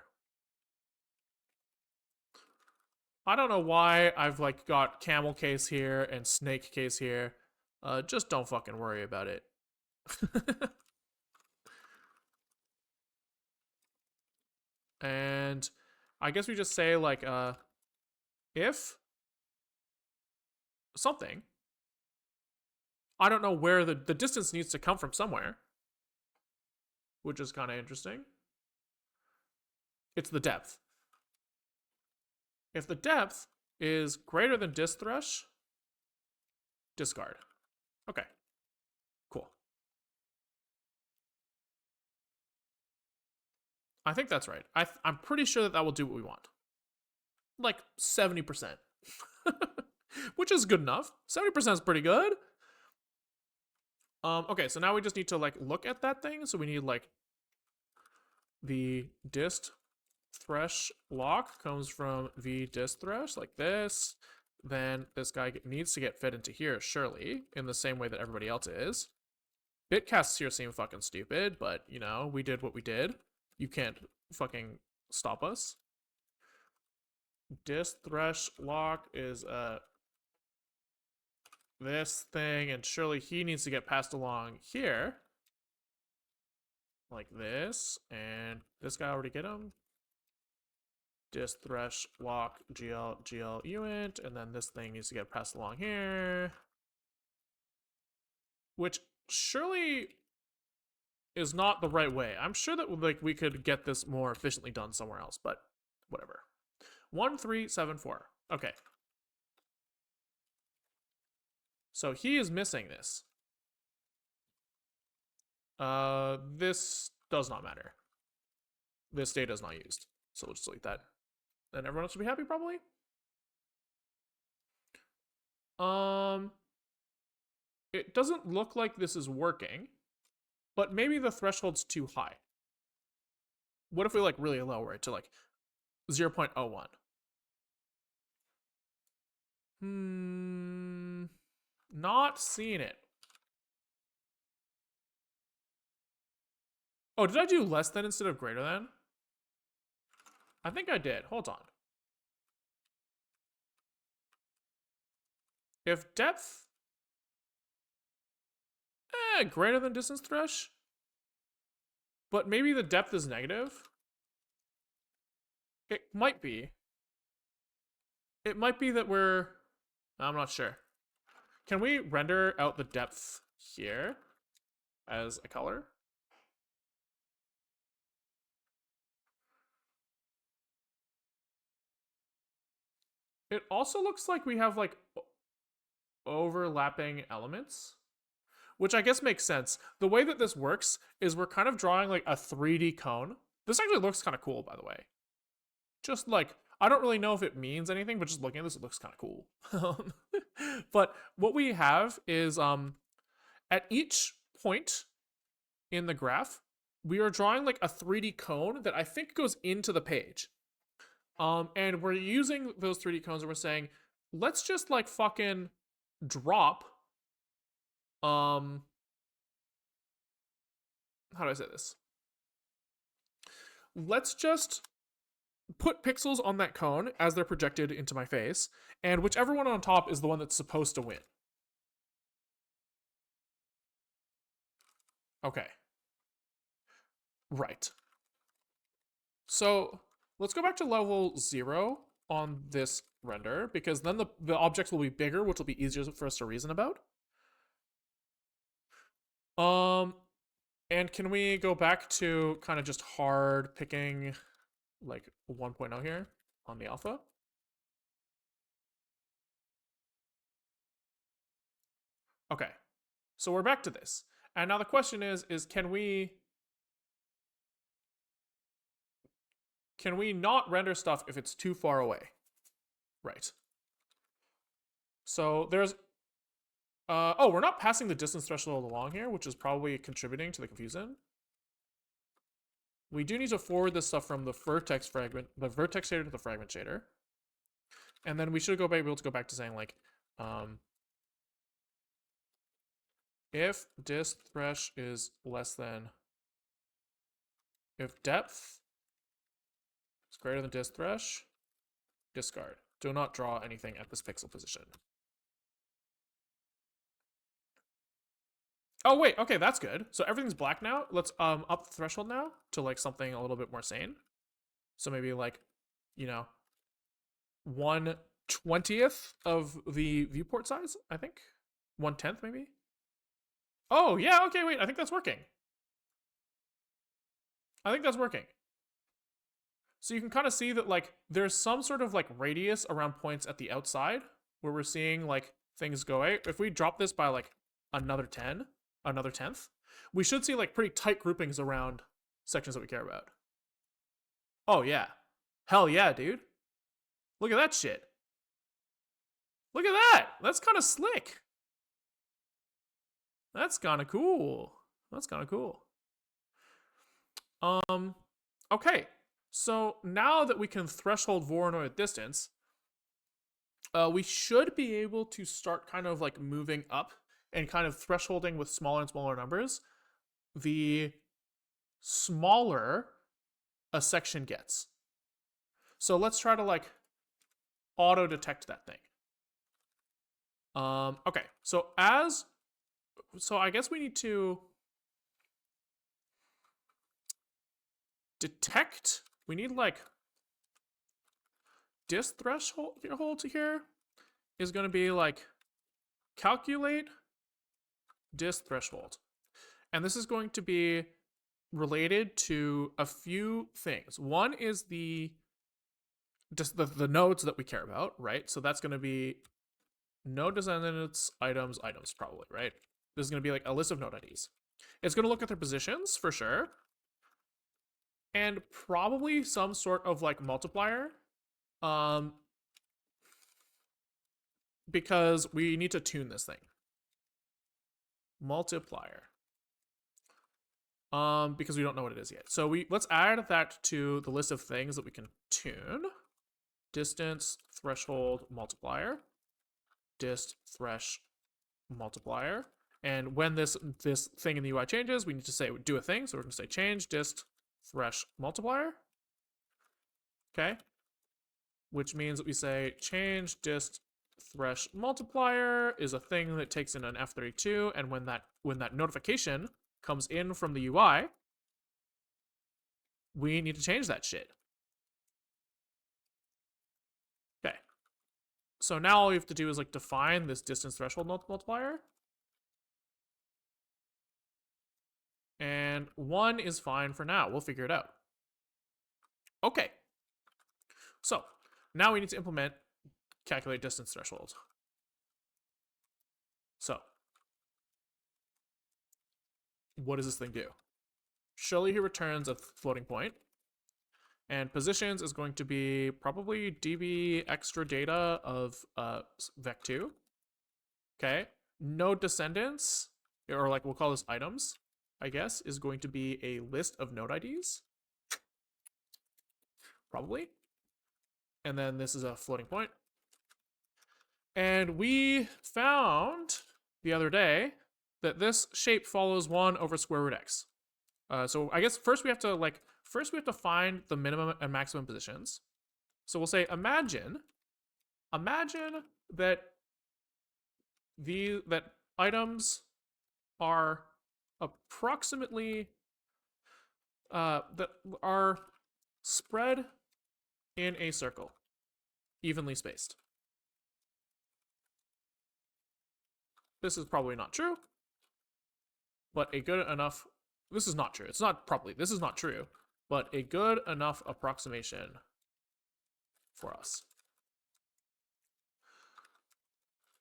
I don't know why I've like got camel case here and snake case here. Just don't fucking worry about it. And I guess we just say like if something, I don't know where the distance needs to come from somewhere, which is kind of interesting. It's the depth. If the depth is greater than dist thresh, discard. Okay, cool. I think that's right. I'm pretty sure that will do what we want. Like 70%. Which is good enough. 70% is pretty good. Okay, so now we just need to like look at that thing. So we need like the dist thresh lock comes from v dist thresh like this. Then this guy needs to get fed into here, surely, in the same way that everybody else is. Bitcasts here seem fucking stupid, but you know, we did what we did. You can't fucking stop us. Dist thresh lock is this thing, and surely he needs to get passed along here. Like this, and this guy already get him. Dist thresh lock gl uint, and then this thing needs to get passed along here. Which surely is not the right way. I'm sure that like we could get this more efficiently done somewhere else, but whatever. 1374. Okay. So he is missing this. This does not matter. This data is not used. So we'll just delete that. And everyone else should be happy, probably. It doesn't look like this is working, but maybe the threshold's too high. What if we like really lower it to like 0.01? Not seeing it. Oh, did I do less than instead of greater than? I think I did. Hold on. If depth greater than distance thresh, but maybe the depth is negative. It might be. It might be that I'm not sure. Can we render out the depth here as a color? It also looks like we have like overlapping elements, which I guess makes sense. The way that this works is we're kind of drawing like a 3D cone. This actually looks kind of cool, by the way. Just like, I don't really know if it means anything, but just looking at this, it looks kind of cool. But what we have is at each point in the graph, we are drawing like a 3D cone that I think goes into the page. And we're using those 3D cones and we're saying, let's just like fucking drop, how do I say this? Let's just put pixels on that cone as they're projected into my face, and whichever one on top is the one that's supposed to win. Okay. Right. So let's go back to level 0 on this render, because then the objects will be bigger, which will be easier for us to reason about. And can we go back to kind of just hard picking like 1.0 here on the alpha? Okay, so we're back to this. And now the question is can we not render stuff if it's too far away? Right. So there's Oh, we're not passing the distance threshold along here, which is probably contributing to the confusion. We do need to forward this stuff from the vertex shader to the fragment shader. And then we should be able to go back to saying like, if dist thresh is less than, if depth is greater than dist thresh, discard. Do not draw anything at this pixel position. Oh wait, okay, that's good. So everything's black now. Let's up the threshold now to like something a little bit more sane. So maybe like, you know, 1/20th of the viewport size, I think. 1/10 maybe. Oh yeah, okay, wait, I think that's working. I think that's working. So you can kind of see that like there's some sort of like radius around points at the outside where we're seeing like things go away. If we drop this by like another 10th, we should see like pretty tight groupings around sections that we care about. Oh yeah. Hell yeah, dude. Look at that shit. Look at that. That's kind of slick. That's kind of cool. That's kind of cool. Okay. So now that we can threshold Voronoi distance, we should be able to start kind of like moving up and kind of thresholding with smaller and smaller numbers. The smaller a section gets. So let's try to like auto detect that thing. Okay, so I guess we need to detect. We need like dist threshold here is going to be like calculate dist threshold. And this is going to be related to a few things. One is the nodes that we care about, right? So that's going to be node descendants, items, probably, right? This is going to be like a list of node IDs. It's going to look at their positions for sure. And probably some sort of like multiplier. Because we need to tune this thing. Multiplier. Because we don't know what it is yet. So let's add that to the list of things that we can tune. Distance, threshold, multiplier. Dist, thresh, multiplier. And when this thing in the UI changes, we need to say do a thing. So we're going to say change dist, thresh, multiplier. Okay. Which means that we say change dist, thresh, multiplier is a thing that takes in an F32, and when that notification comes in from the UI, we need to change that shit. Okay. So now all we have to do is like define this distance threshold multiplier. And 1 is fine for now. We'll figure it out. Okay. So now we need to implement calculate distance threshold. So what does this thing do? Surely he returns a floating point. And positions is going to be probably db extra data of vec2. Okay. Node descendants, or like we'll call this items, I guess, is going to be a list of node IDs. Probably. And then this is a floating point. And we found the other day that this shape follows 1 over square root x. So I guess first we have to find the minimum and maximum positions. So we'll say imagine that that items are approximately that are spread in a circle, evenly spaced. This is probably not true, but a good enough. This is not true. It's not probably. This is not true, but a good enough approximation for us.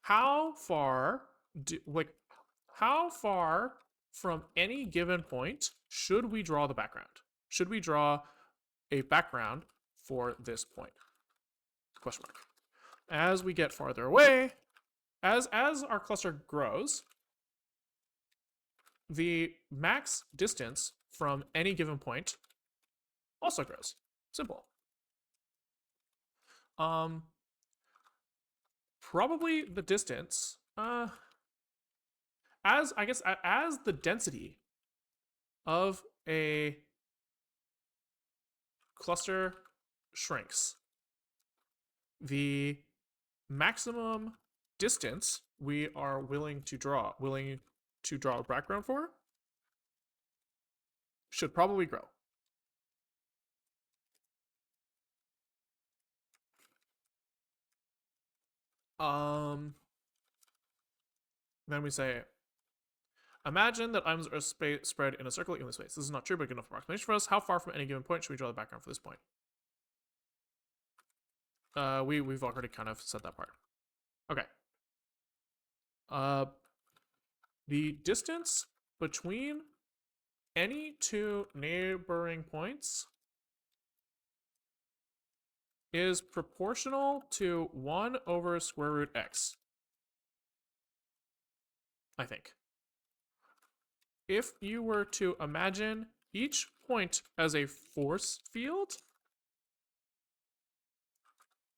How far from any given point should we draw the background? Should we draw a background for this point? Question mark. As we get farther away, as our cluster grows, the max distance from any given point also grows. Simple. Probably the distance. As I guess as the density of a cluster shrinks, the maximum distance we are willing to draw a background for should probably grow. Then we say, imagine that items are spread in a circle evenly spaced. This is not true, but good enough approximation for us. How far from any given point should we draw the background for this point? We've already kind of said that part. Okay. The distance between any two neighboring points is proportional to 1 over square root x. I think. If you were to imagine each point as a force field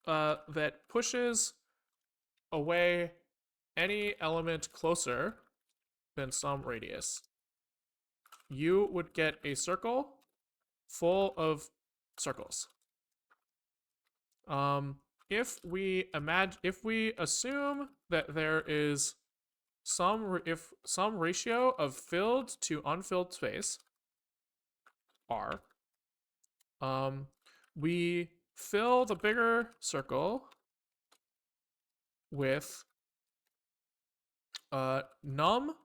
that pushes away any element closer than some radius, you would get a circle full of circles. If we assume that there is some ratio of filled to unfilled space, R, we fill the bigger circle with num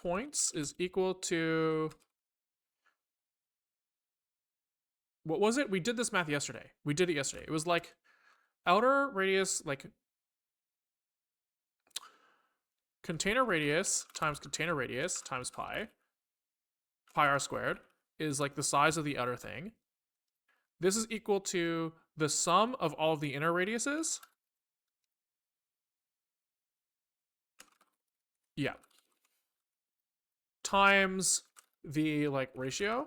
points is equal to, what was it? We did this math yesterday. We did it yesterday. It was like outer radius, like container radius times pi r squared is like the size of the outer thing. This is equal to the sum of all of the inner radiuses. Yeah. Times the like ratio.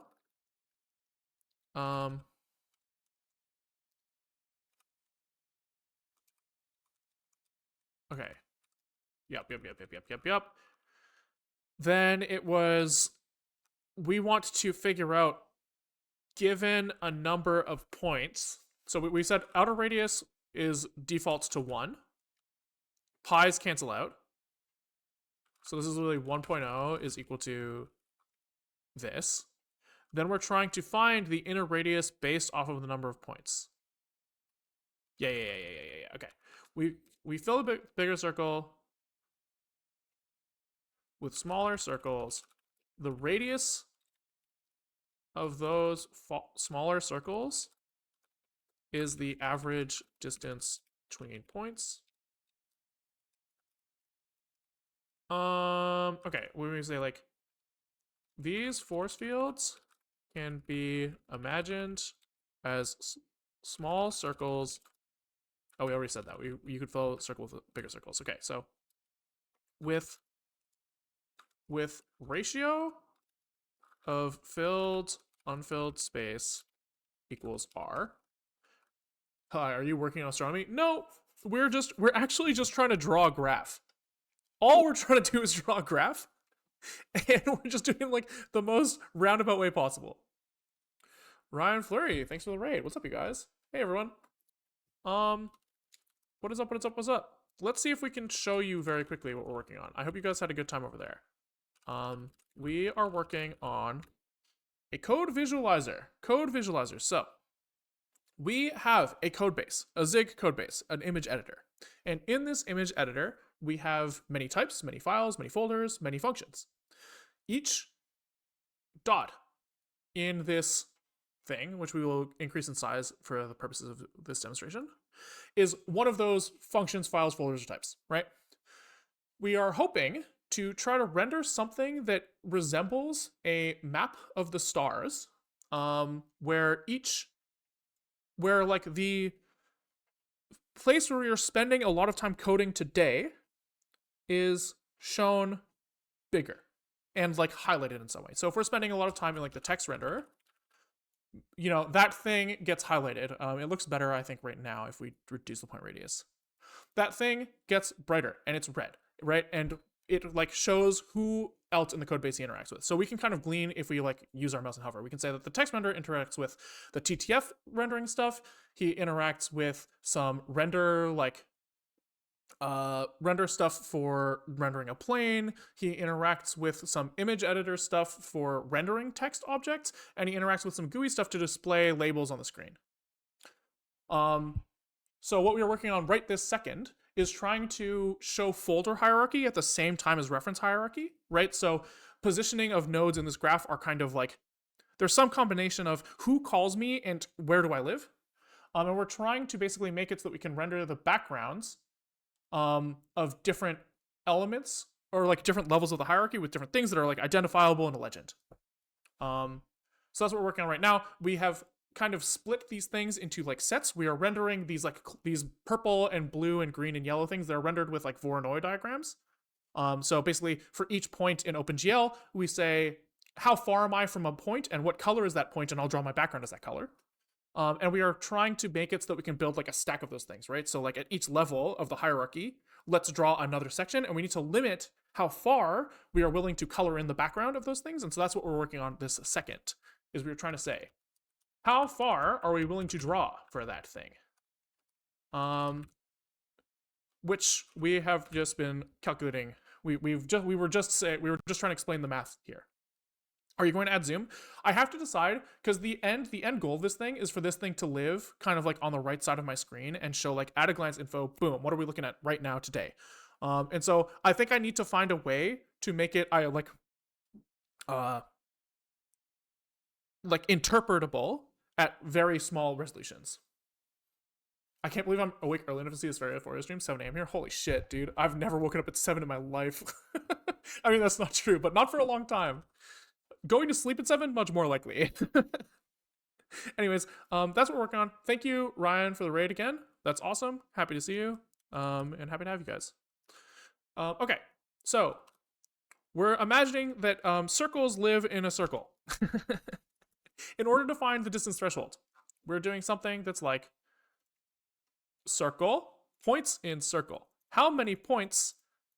Okay. Yep. Then it was, we want to figure out, given a number of points. So we said outer radius is defaults to 1. Pi's cancel out. So this is literally 1.0 is equal to this. Then we're trying to find the inner radius based off of the number of points. Yeah. Okay. We fill a bigger circle with smaller circles. The radius of those smaller circles is the average distance between points. Okay, when we say like these force fields can be imagined as small circles. Oh, we already said that. You could fill a circle with bigger circles. Okay, so with ratio of filled unfilled space equals R. Hi, are you working on astronomy? No, we're actually just trying to draw a graph. All we're trying to do is draw a graph, and we're just doing like the most roundabout way possible. Ryan Fleury, thanks for the raid. What's up, you guys? Hey, everyone. What is up? Let's see if we can show you very quickly what we're working on. I hope you guys had a good time over there. We are working on a code visualizer. So we have a code base, a Zig code base, an image editor. And in this image editor, we have many types, many files, many folders, many functions. Each dot in this thing, which we will increase in size for the purposes of this demonstration, is one of those functions, files, folders, or types, right? We are hoping to try to render something that resembles a map of the stars, where like the place where we are spending a lot of time coding today is shown bigger and like highlighted in some way. So if we're spending a lot of time in like the text renderer, you know, that thing gets highlighted. It looks better, I think, right now if we reduce the point radius. That thing gets brighter and it's red, right? And it like shows who else in the code base he interacts with. So we can kind of glean if we like use our mouse and hover. We can say that the text renderer interacts with the TTF rendering stuff. He interacts with some render like render stuff for rendering a plane. He interacts with some image editor stuff for rendering text objects, and he interacts with some GUI stuff to display labels on the screen. So what we are working on right this second is trying to show folder hierarchy at the same time as reference hierarchy, right? So positioning of nodes in this graph are kind of like, there's some combination of who calls me and where do I live. And we're trying to basically make it so that we can render the backgrounds of different elements or like different levels of the hierarchy with different things that are like identifiable in a legend. So that's what we're working on right now. We have kind of split these things into like sets. We are rendering these like these purple and blue and green and yellow things that are rendered with like voronois diagrams. So basically for each point in OpenGL, we say how far am I from a point and what color is that point, and I'll draw my background as that color. And we are trying to make it so that we can build like a stack of those things, right? So like at each level of the hierarchy, let's draw another section, and we need to limit how far we are willing to color in the background of those things. And so that's what we're working on this second, is we're trying to say, how far are we willing to draw for that thing? Which we have just been calculating. We were just trying to explain the math here. Are you going to add zoom? I have to decide, because the end goal of this thing is for this thing to live kind of like on the right side of my screen and show like at a glance info, boom, what are we looking at right now today? And so I think I need to find a way to make it like interpretable at very small resolutions. I can't believe I'm awake early enough to see this very Euphoria stream, 7 a.m. here. Holy shit, dude. I've never woken up at 7 in my life. I mean, that's not true, but not for a long time. Going to sleep at 7, much more likely. Anyways, that's what we're working on. Thank you, Ryan, for the raid again. That's awesome. Happy to see you, and happy to have you guys. Okay, so we're imagining that circles live in a circle. In order to find the distance threshold, we're doing something that's like circle, points in circle. How many points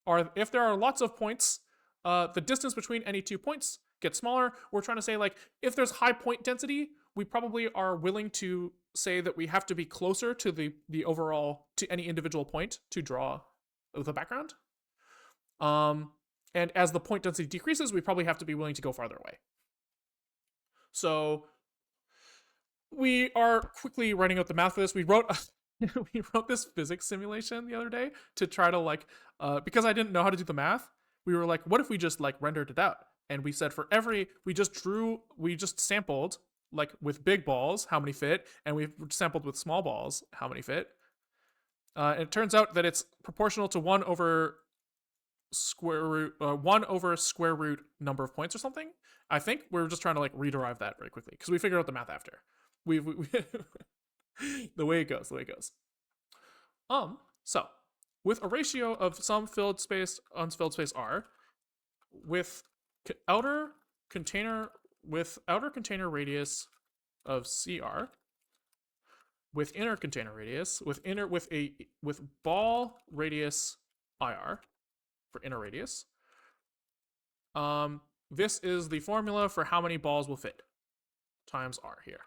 are, if there are lots of points, the distance between any 2 points gets smaller. We're trying to say like, if there's high point density, we probably are willing to say that we have to be closer to the overall, to any individual point to draw the background. And as the point density decreases, we probably have to be willing to go farther away. So we are quickly writing out the math for this. We wrote this physics simulation the other day to try to like, because I didn't know how to do the math, we were like, what if we just like rendered it out? And we said for every, we just sampled like with big balls, how many fit, and we've sampled with small balls, how many fit. And it turns out that it's proportional to 1 over square root number of points or something. I think we're just trying to like rederive that very quickly because we figured out the math after. We the way it goes. So with a ratio of some filled space, unfilled space R, with outer container radius of CR, with inner container radius, with ball radius IR for inner radius. This is the formula for how many balls will fit times R here.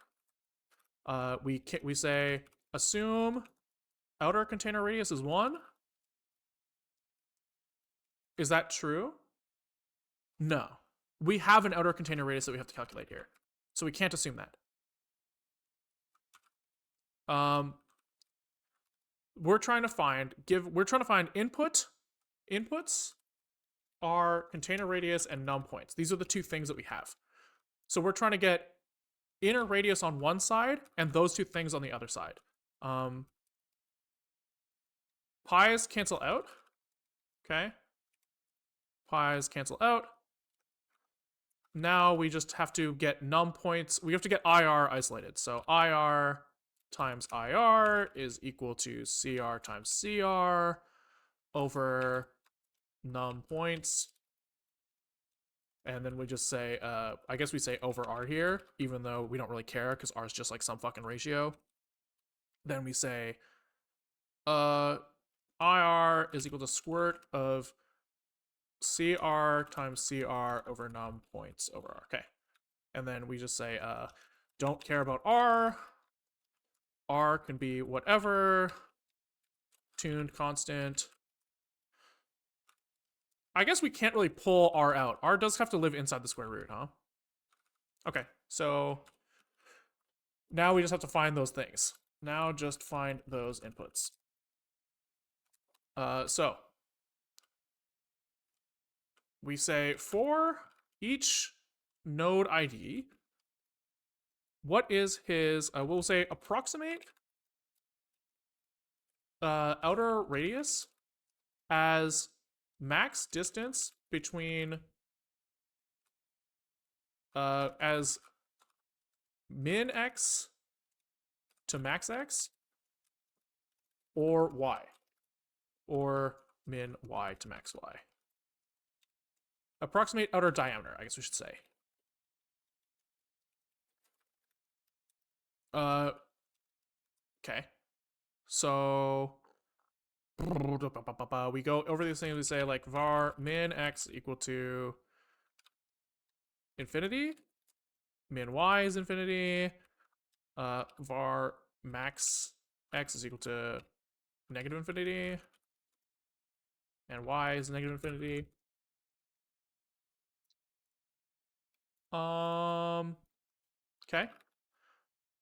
We say assume outer container radius is 1. Is that true? No. We have an outer container radius that we have to calculate here, so we can't assume that. We're trying to find inputs are container radius and num points. These are the 2 things that we have. So we're trying to get inner radius on one side and those 2 things on the other side. Pi's cancel out. Okay. Pi's cancel out. Now we just have to get num points. We have to get IR isolated. So IR times IR is equal to CR times CR over num points. And then we just say, I guess we say over R here, even though we don't really care because R is just like some fucking ratio. Then we say, IR is equal to square root of CR times CR over num points over R. Okay. And then we just say, don't care about R. R can be whatever. Tuned constant. I guess we can't really pull R out. R does have to live inside the square root, huh? Okay, so now we just have to find those things. Now just find those inputs. So we say for each node ID, what is his, we'll say approximate outer radius as max distance between as min x to max x or y, or min y to max y. Approximate outer diameter, I guess we should say. Okay. So we go over these things. We say like var min x equal to infinity, min y is infinity, var max x is equal to negative infinity, and y is negative infinity. Okay.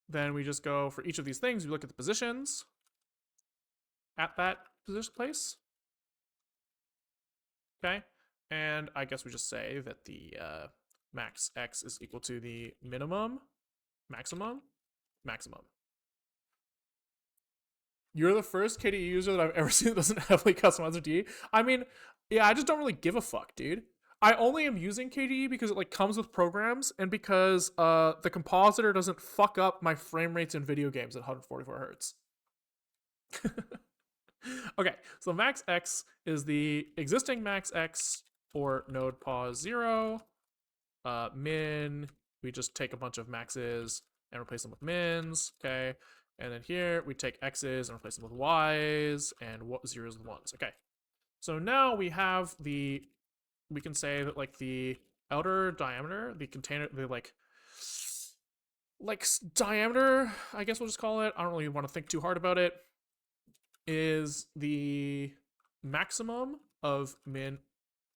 Then we just go for each of these things. We look at the positions at that position place. Okay. And I guess we just say that the max x is equal to the minimum, maximum. You're the first KDE user that I've ever seen that doesn't heavily customize their DE. I mean, yeah, I just don't really give a fuck, dude. I only am using KDE because it like comes with programs and because the compositor doesn't fuck up my frame rates in video games at 144 hertz. Okay, so max x is the existing max x for node pos 0. Min, we just take a bunch of maxes and replace them with mins. Okay, and then here we take x's and replace them with y's and zeros with ones. Okay, so now we have the, we can say that like the outer diameter, the container, the like diameter, I guess we'll just call it. I don't really want to think too hard about it. Is the maximum of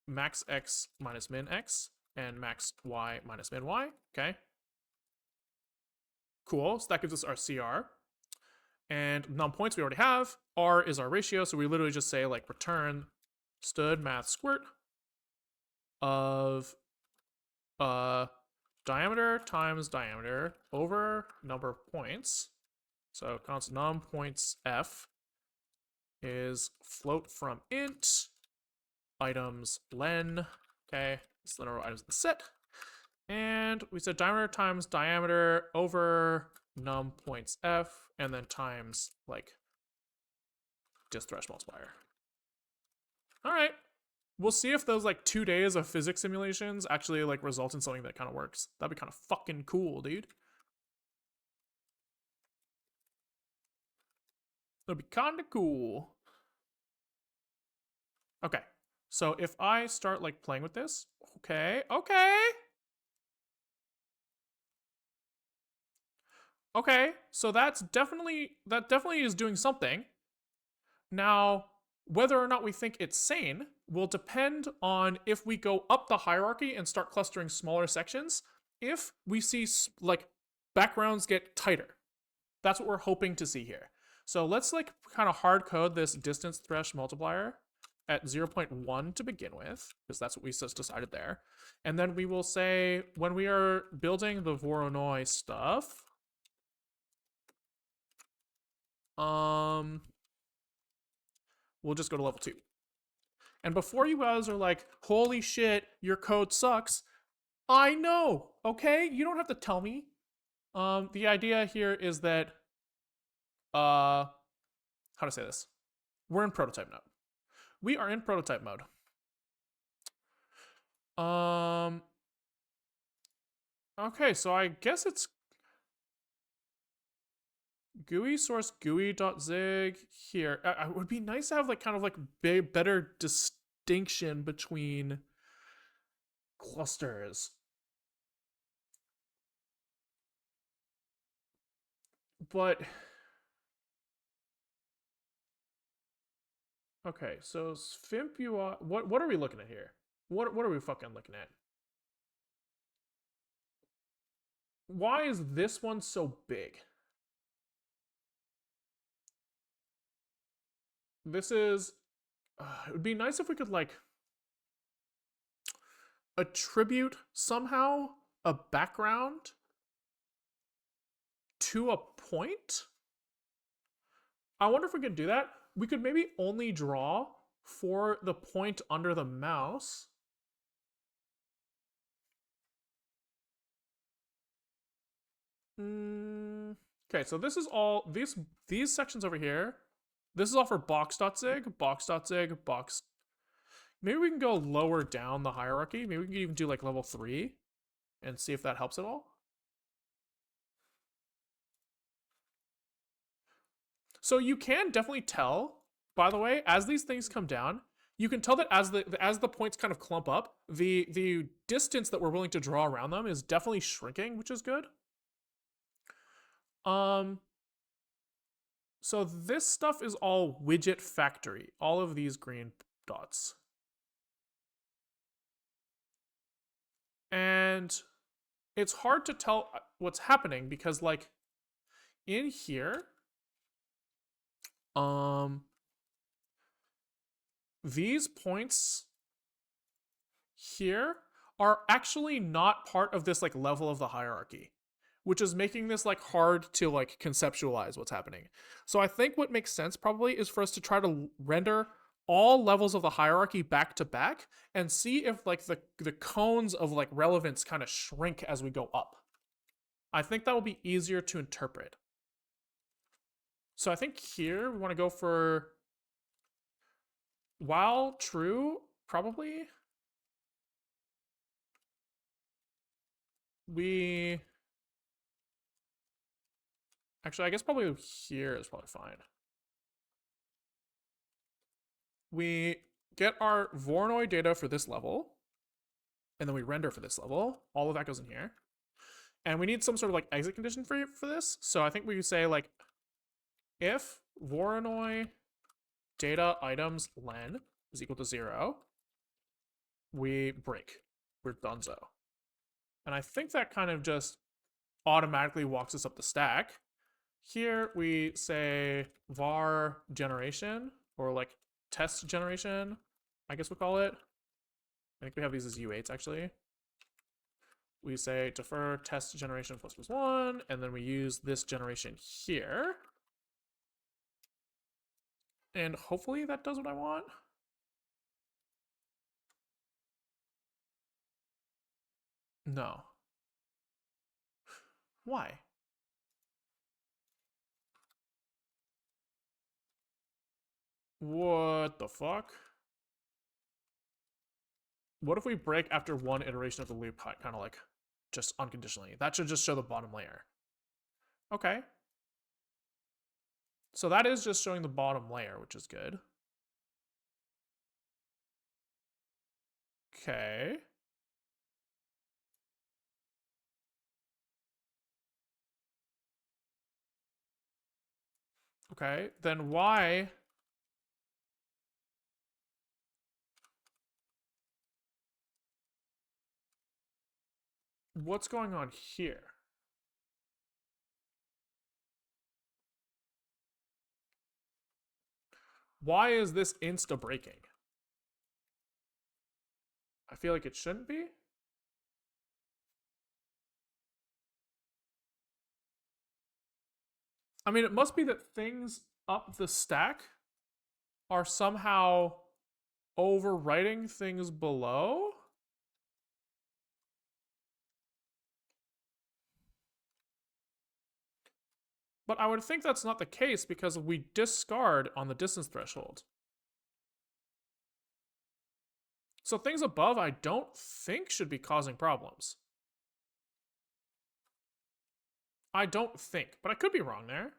max x minus min x and max y minus min y. Okay. Cool. So that gives us our CR. And num points we already have. R is our ratio, so we literally just say like return std math squirt of diameter times diameter over number of points. So constant num points f is float from int items len. Okay, it's the number of items in the set. And we said diameter times diameter over num points f, and then times like dist thresh multiplier. All right. We'll see if those like 2 days of physics simulations actually like result in something that kind of works. That'd be kind of fucking cool, dude. That'd be kind of cool. Okay. So if I start like playing with this, okay. Okay, so that definitely is doing something. Now, whether or not we think it's sane will depend on if we go up the hierarchy and start clustering smaller sections. If we see like backgrounds get tighter, that's what we're hoping to see here. So let's like kind of hard code this distance thresh multiplier at 0.1 to begin with, because that's what we just decided there. And then we will say when we are building the Voronoi stuff, we'll just go to level 2. And before you guys are like, holy shit, your code sucks, I know, okay? You don't have to tell me. The idea here is that, how to say this? We're in prototype mode. We are in prototype mode. Okay, so I guess it's GUI source GUI.zig here. It would be nice to have like kind of like better distinction between clusters. But okay, so Fimp UI. What are we looking at here? What are we fucking looking at? Why is this one so big? This is. It would be nice if we could like attribute somehow a background to a point. I wonder if we could do that. We could maybe only draw for the point under the mouse. Okay, so this is all these sections over here. This is all for box.zig, box.zig, box. Maybe we can go lower down the hierarchy. Maybe we can even do like level 3 and see if that helps at all. So you can definitely tell, by the way, as these things come down, you can tell that as the points kind of clump up, the distance that we're willing to draw around them is definitely shrinking, which is good. So this stuff is all widget factory, all of these green dots. And it's hard to tell what's happening because like in here, these points here are actually not part of this like level of the hierarchy, which is making this like hard to like conceptualize what's happening. So I think what makes sense probably is for us to try to render all levels of the hierarchy back to back and see if like the cones of like relevance kind of shrink as we go up. I think that will be easier to interpret. So I think here we want to go for while true, probably. We actually, I guess probably here is probably fine. We get our voronois data for this level, and then we render for this level. All of that goes in here. And we need some sort of like exit condition for this. So I think we say like if voronois data items len is equal to 0, we break. We're donezo. And I think that kind of just automatically walks us up the stack. Here we say var generation, or like test generation, I guess we'll call it. I think we have these as U8s actually. We say defer test generation plus 1, and then we use this generation here. And hopefully that does what I want. No. Why? What the fuck? What if we break after one iteration of the loop, kind of like just unconditionally? That should just show the bottom layer. Okay. So that is just showing the bottom layer, which is good. Okay. Okay, then why? What's going on here? Why is this insta breaking? I feel like it shouldn't be. I mean, it must be that things up the stack are somehow overwriting things below. But I would think that's not the case because we discard on the distance threshold. So things above I don't think should be causing problems. I don't think, but I could be wrong there.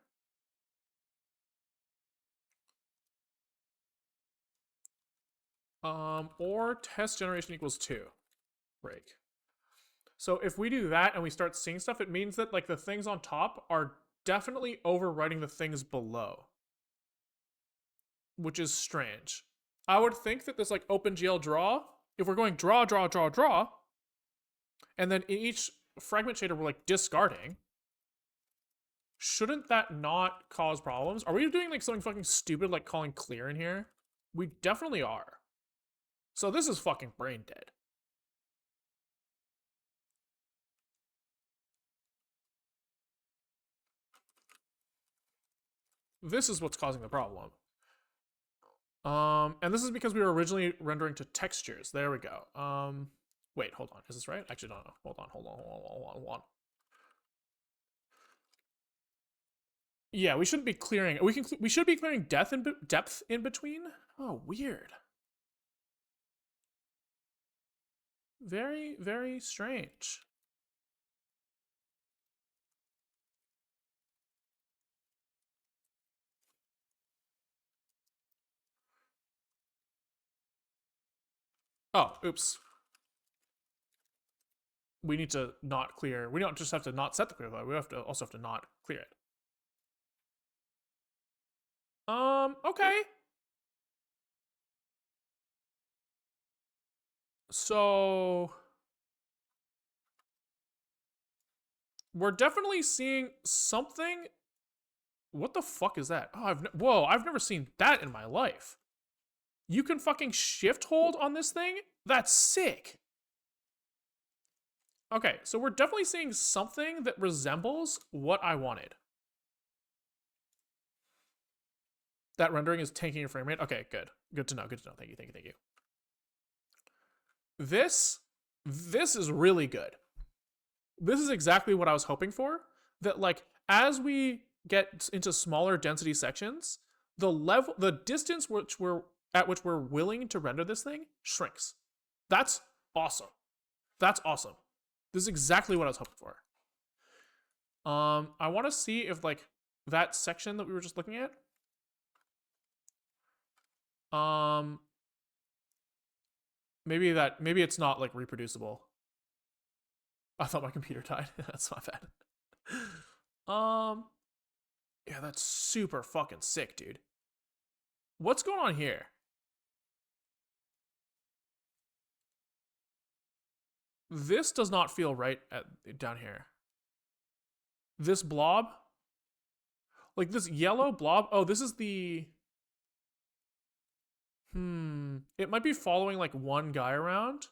Or test generation equals 2. Break. So if we do that and we start seeing stuff, it means that like the things on top are definitely overwriting the things below, which is strange. I would think that this like OpenGL draw, if we're going draw, draw, draw, draw, and then in each fragment shader we're like discarding, shouldn't that not cause problems? Are we doing like something fucking stupid like calling clear in here? We definitely are. So this is fucking brain dead. This is what's causing the problem. And this is because we were originally rendering to textures. There we go. Wait, hold on. Is this right? Actually, no. Hold on. Yeah, we shouldn't be clearing. We should be clearing depth in between. Oh, weird. Very, very strange. Oh, oops. We need to not clear. We don't just have to not set the clear flag. We also have to not clear it. Okay. So we're definitely seeing something. What the fuck is that? Oh, whoa, I've never seen that in my life. You can fucking shift hold on this thing? That's sick. Okay, so we're definitely seeing something that resembles what I wanted. That rendering is tanking your frame rate? Okay, good. Good to know. Thank you. This is really good. This is exactly what I was hoping for. That like as we get into smaller density sections, the distance at which we're willing to render this thing shrinks. That's awesome. That's awesome. This is exactly what I was hoping for. I want to see if like that section that we were just looking at. Maybe it's not like reproducible. I thought my computer died. That's not bad. Yeah, that's super fucking sick, dude. What's going on here? This does not feel right down here. This blob? Like this yellow blob? Oh, this is the... It might be following like one guy around.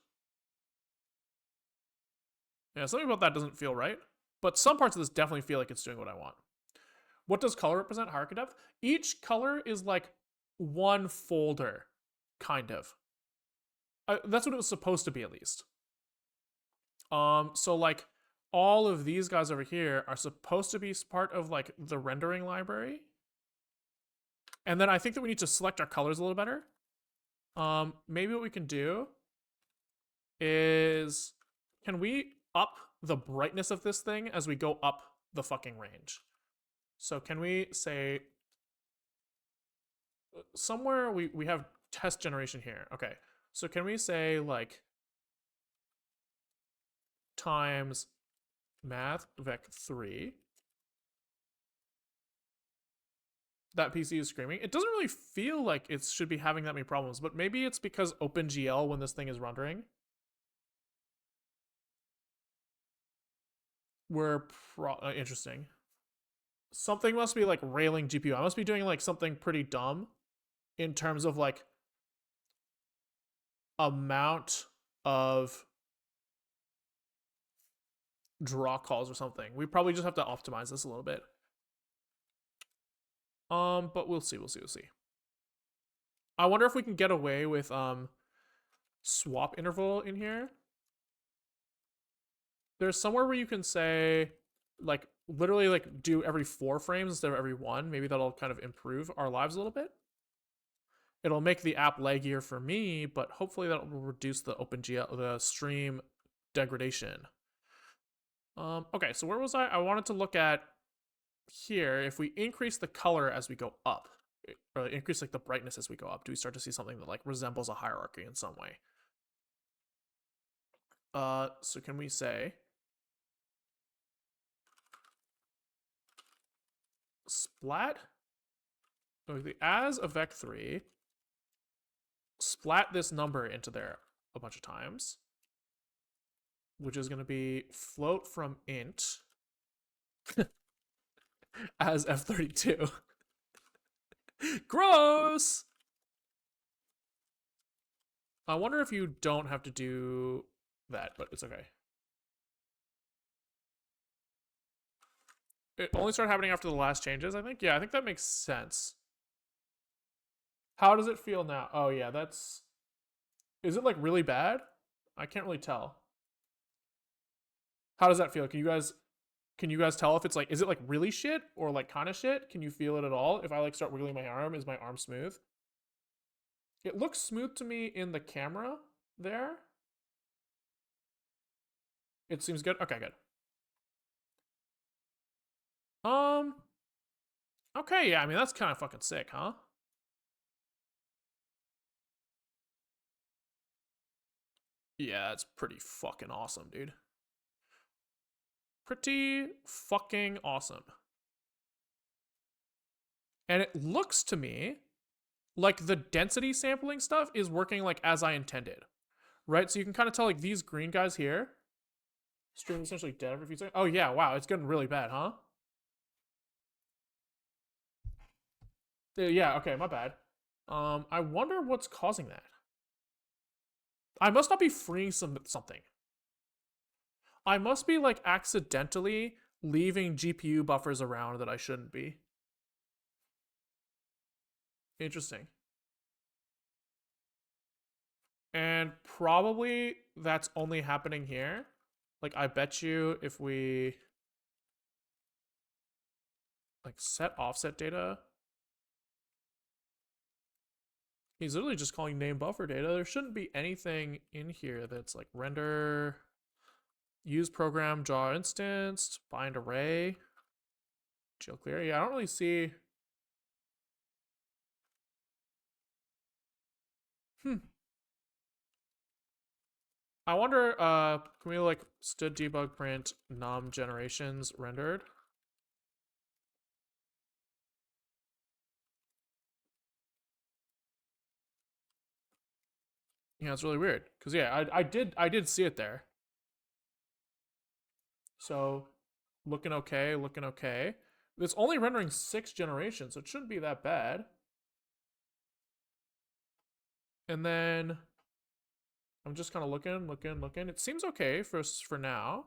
Yeah, something about that doesn't feel right. But some parts of this definitely feel like it's doing what I want. What does color represent? Hierarchy depth? Each color is like one folder, kind of. That's what it was supposed to be, at least. So like all of these guys over here are supposed to be part of like the rendering library. And then I think that we need to select our colors a little better. Maybe what we can do is, can we up the brightness of this thing as we go up the fucking range? So can we say somewhere we have test generation here. Okay. So can we say like times math vec 3? That PC is screaming. It doesn't really feel like it should be having that many problems, but maybe it's because OpenGL when this thing is rendering. We're interesting. Something must be like railing GPU. I must be doing like something pretty dumb in terms of like amount of draw calls or something. We probably just have to optimize this a little bit. But we'll see. I wonder if we can get away with swap interval in here. There's somewhere where you can say like literally like do every 4 frames instead of every 1. Maybe that'll kind of improve our lives a little bit. It'll make the app laggier for me, but hopefully that will reduce the stream degradation. Okay, so where was I? I wanted to look at here. If we increase the color as we go up, or increase like the brightness as we go up, do we start to see something that like resembles a hierarchy in some way? So can we say splat? As a vec3, splat this number into there a bunch of times, which is going to be float from int as f32. Gross! I wonder if you don't have to do that, but it's okay. It only started happening after the last changes, I think. Yeah, I think that makes sense. How does it feel now? Oh, yeah, that's... Is it, like, really bad? I can't really tell. How does that feel? Can you guys tell if it's, like... Is it, like, really shit or, like, kind of shit? Can you feel it at all? If I, like, start wiggling my arm, is my arm smooth? It looks smooth to me in the camera there. It seems good? Okay, good. Okay, yeah, I mean, that's kind of fucking sick, huh? Yeah, it's pretty fucking awesome, dude. Pretty fucking awesome. And it looks to me like the density sampling stuff is working like as I intended, right? So you can kind of tell like these green guys here, stream essentially dead every few seconds. Oh yeah, wow, it's getting really bad, huh? Yeah, okay, my bad. I wonder what's causing that. I must not be freeing something. I must be like accidentally leaving GPU buffers around that I shouldn't be. Interesting. And probably that's only happening here. Like, I bet you if we like set offset data, he's literally just calling name buffer data. There shouldn't be anything in here that's like render, use program, draw instance, bind array, GL clear. Yeah, I don't really see. I wonder, can we like std debug print num generations rendered? Yeah, it's really weird. Cause yeah, I did see it there. So looking okay, looking okay. It's only rendering 6 generations, so it shouldn't be that bad. And then I'm just kind of looking. It seems okay for now.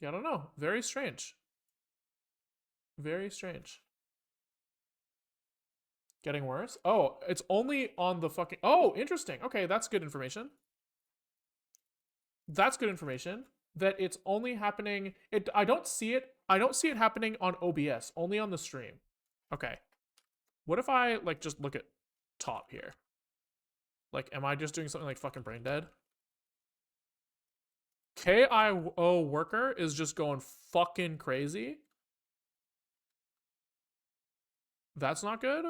Yeah, I don't know. Very strange. Very strange. Getting worse? Oh, it's only on the fucking... Oh, interesting. Okay, that's good information. That's good information. That it's only happening... I don't see it happening on OBS. Only on the stream. Okay. What if I, like, just look at top here? Like, am I just doing something like fucking brain dead? KIO worker is just going fucking crazy. That's not good.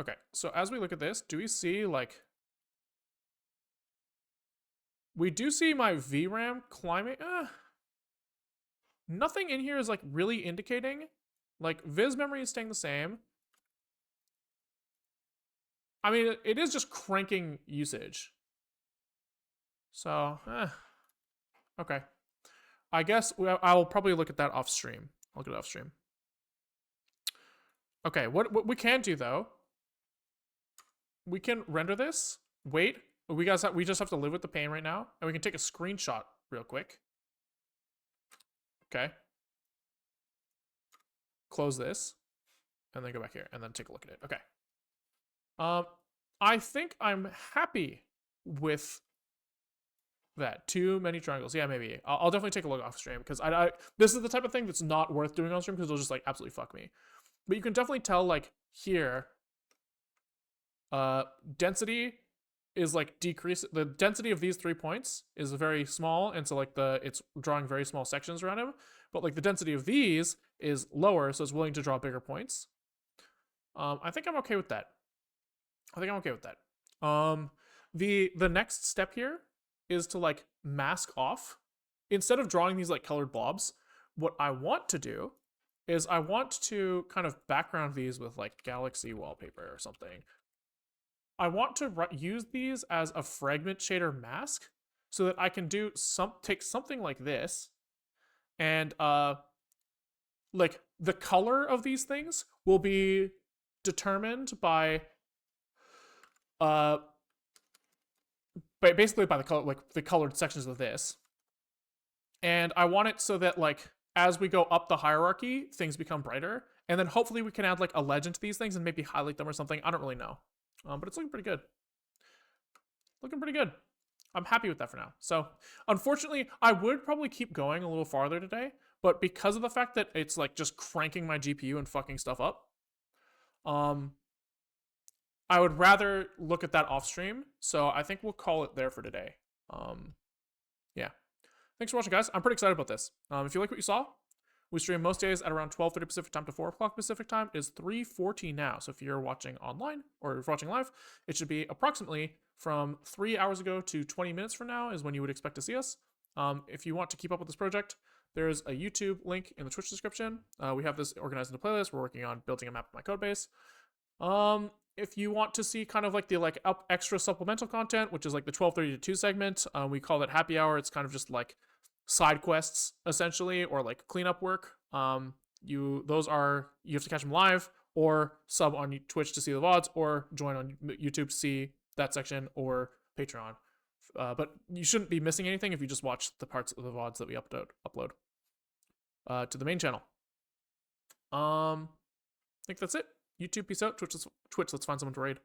Okay, so as we look at this, do we see like... We do see my VRAM climbing. Nothing in here is like really indicating. Like Viz memory is staying the same. I mean, it is just cranking usage. So, okay. I guess I will probably look at that off stream. I'll get it off stream. Okay, what we can do though, we can render this. Wait, we just have to live with the pain right now, and we can take a screenshot real quick. Okay. Close this, and then go back here, and then take a look at it. Okay. I think I'm happy with that. Too many triangles. Yeah, maybe. I'll definitely take a look off stream because this is the type of thing that's not worth doing on stream because it'll just like absolutely fuck me. But you can definitely tell like here, density is like decrease. The density of these 3 points is very small, and so like it's drawing very small sections around him. But like the density of these is lower, so it's willing to draw bigger points. I think I'm okay with that. The next step here is to like mask off. Instead of drawing these like colored blobs, what I want to do is I want to kind of background these with like galaxy wallpaper or something. I want to use these as a fragment shader mask so that I can take something like this and like the color of these things will be determined by basically by the color, like the colored sections of this. And I want it so that like as we go up the hierarchy, things become brighter, and then hopefully we can add like a legend to these things and maybe highlight them or something. I don't really know, but it's looking pretty good. I'm happy with that for now. So unfortunately, I would probably keep going a little farther today, but because of the fact that it's like just cranking my GPU and fucking stuff up, I would rather look at that off stream. So I think we'll call it there for today. Yeah. Thanks for watching, guys. I'm pretty excited about this. If you like what you saw, we stream most days at around 12:30 Pacific time to 4 o'clock Pacific time. It is 3:40 now. So if you're watching online or if you're watching live, it should be approximately from 3 hours ago to 20 minutes from now is when you would expect to see us. If you want to keep up with this project, there's a YouTube link in the Twitch description. We have this organized into playlists. We're working on building a map of my code base. If you want to see kind of like the extra supplemental content, which is like the 12:30 to 2 segment, we call it happy hour. It's kind of just like side quests essentially, or like cleanup work. You have to catch them live or sub on Twitch to see the VODs or join on YouTube to see that section or Patreon. But you shouldn't be missing anything if you just watch the parts of the VODs that we upload to the main channel. I think that's it. YouTube, peace out. Twitch, let's find someone to raid.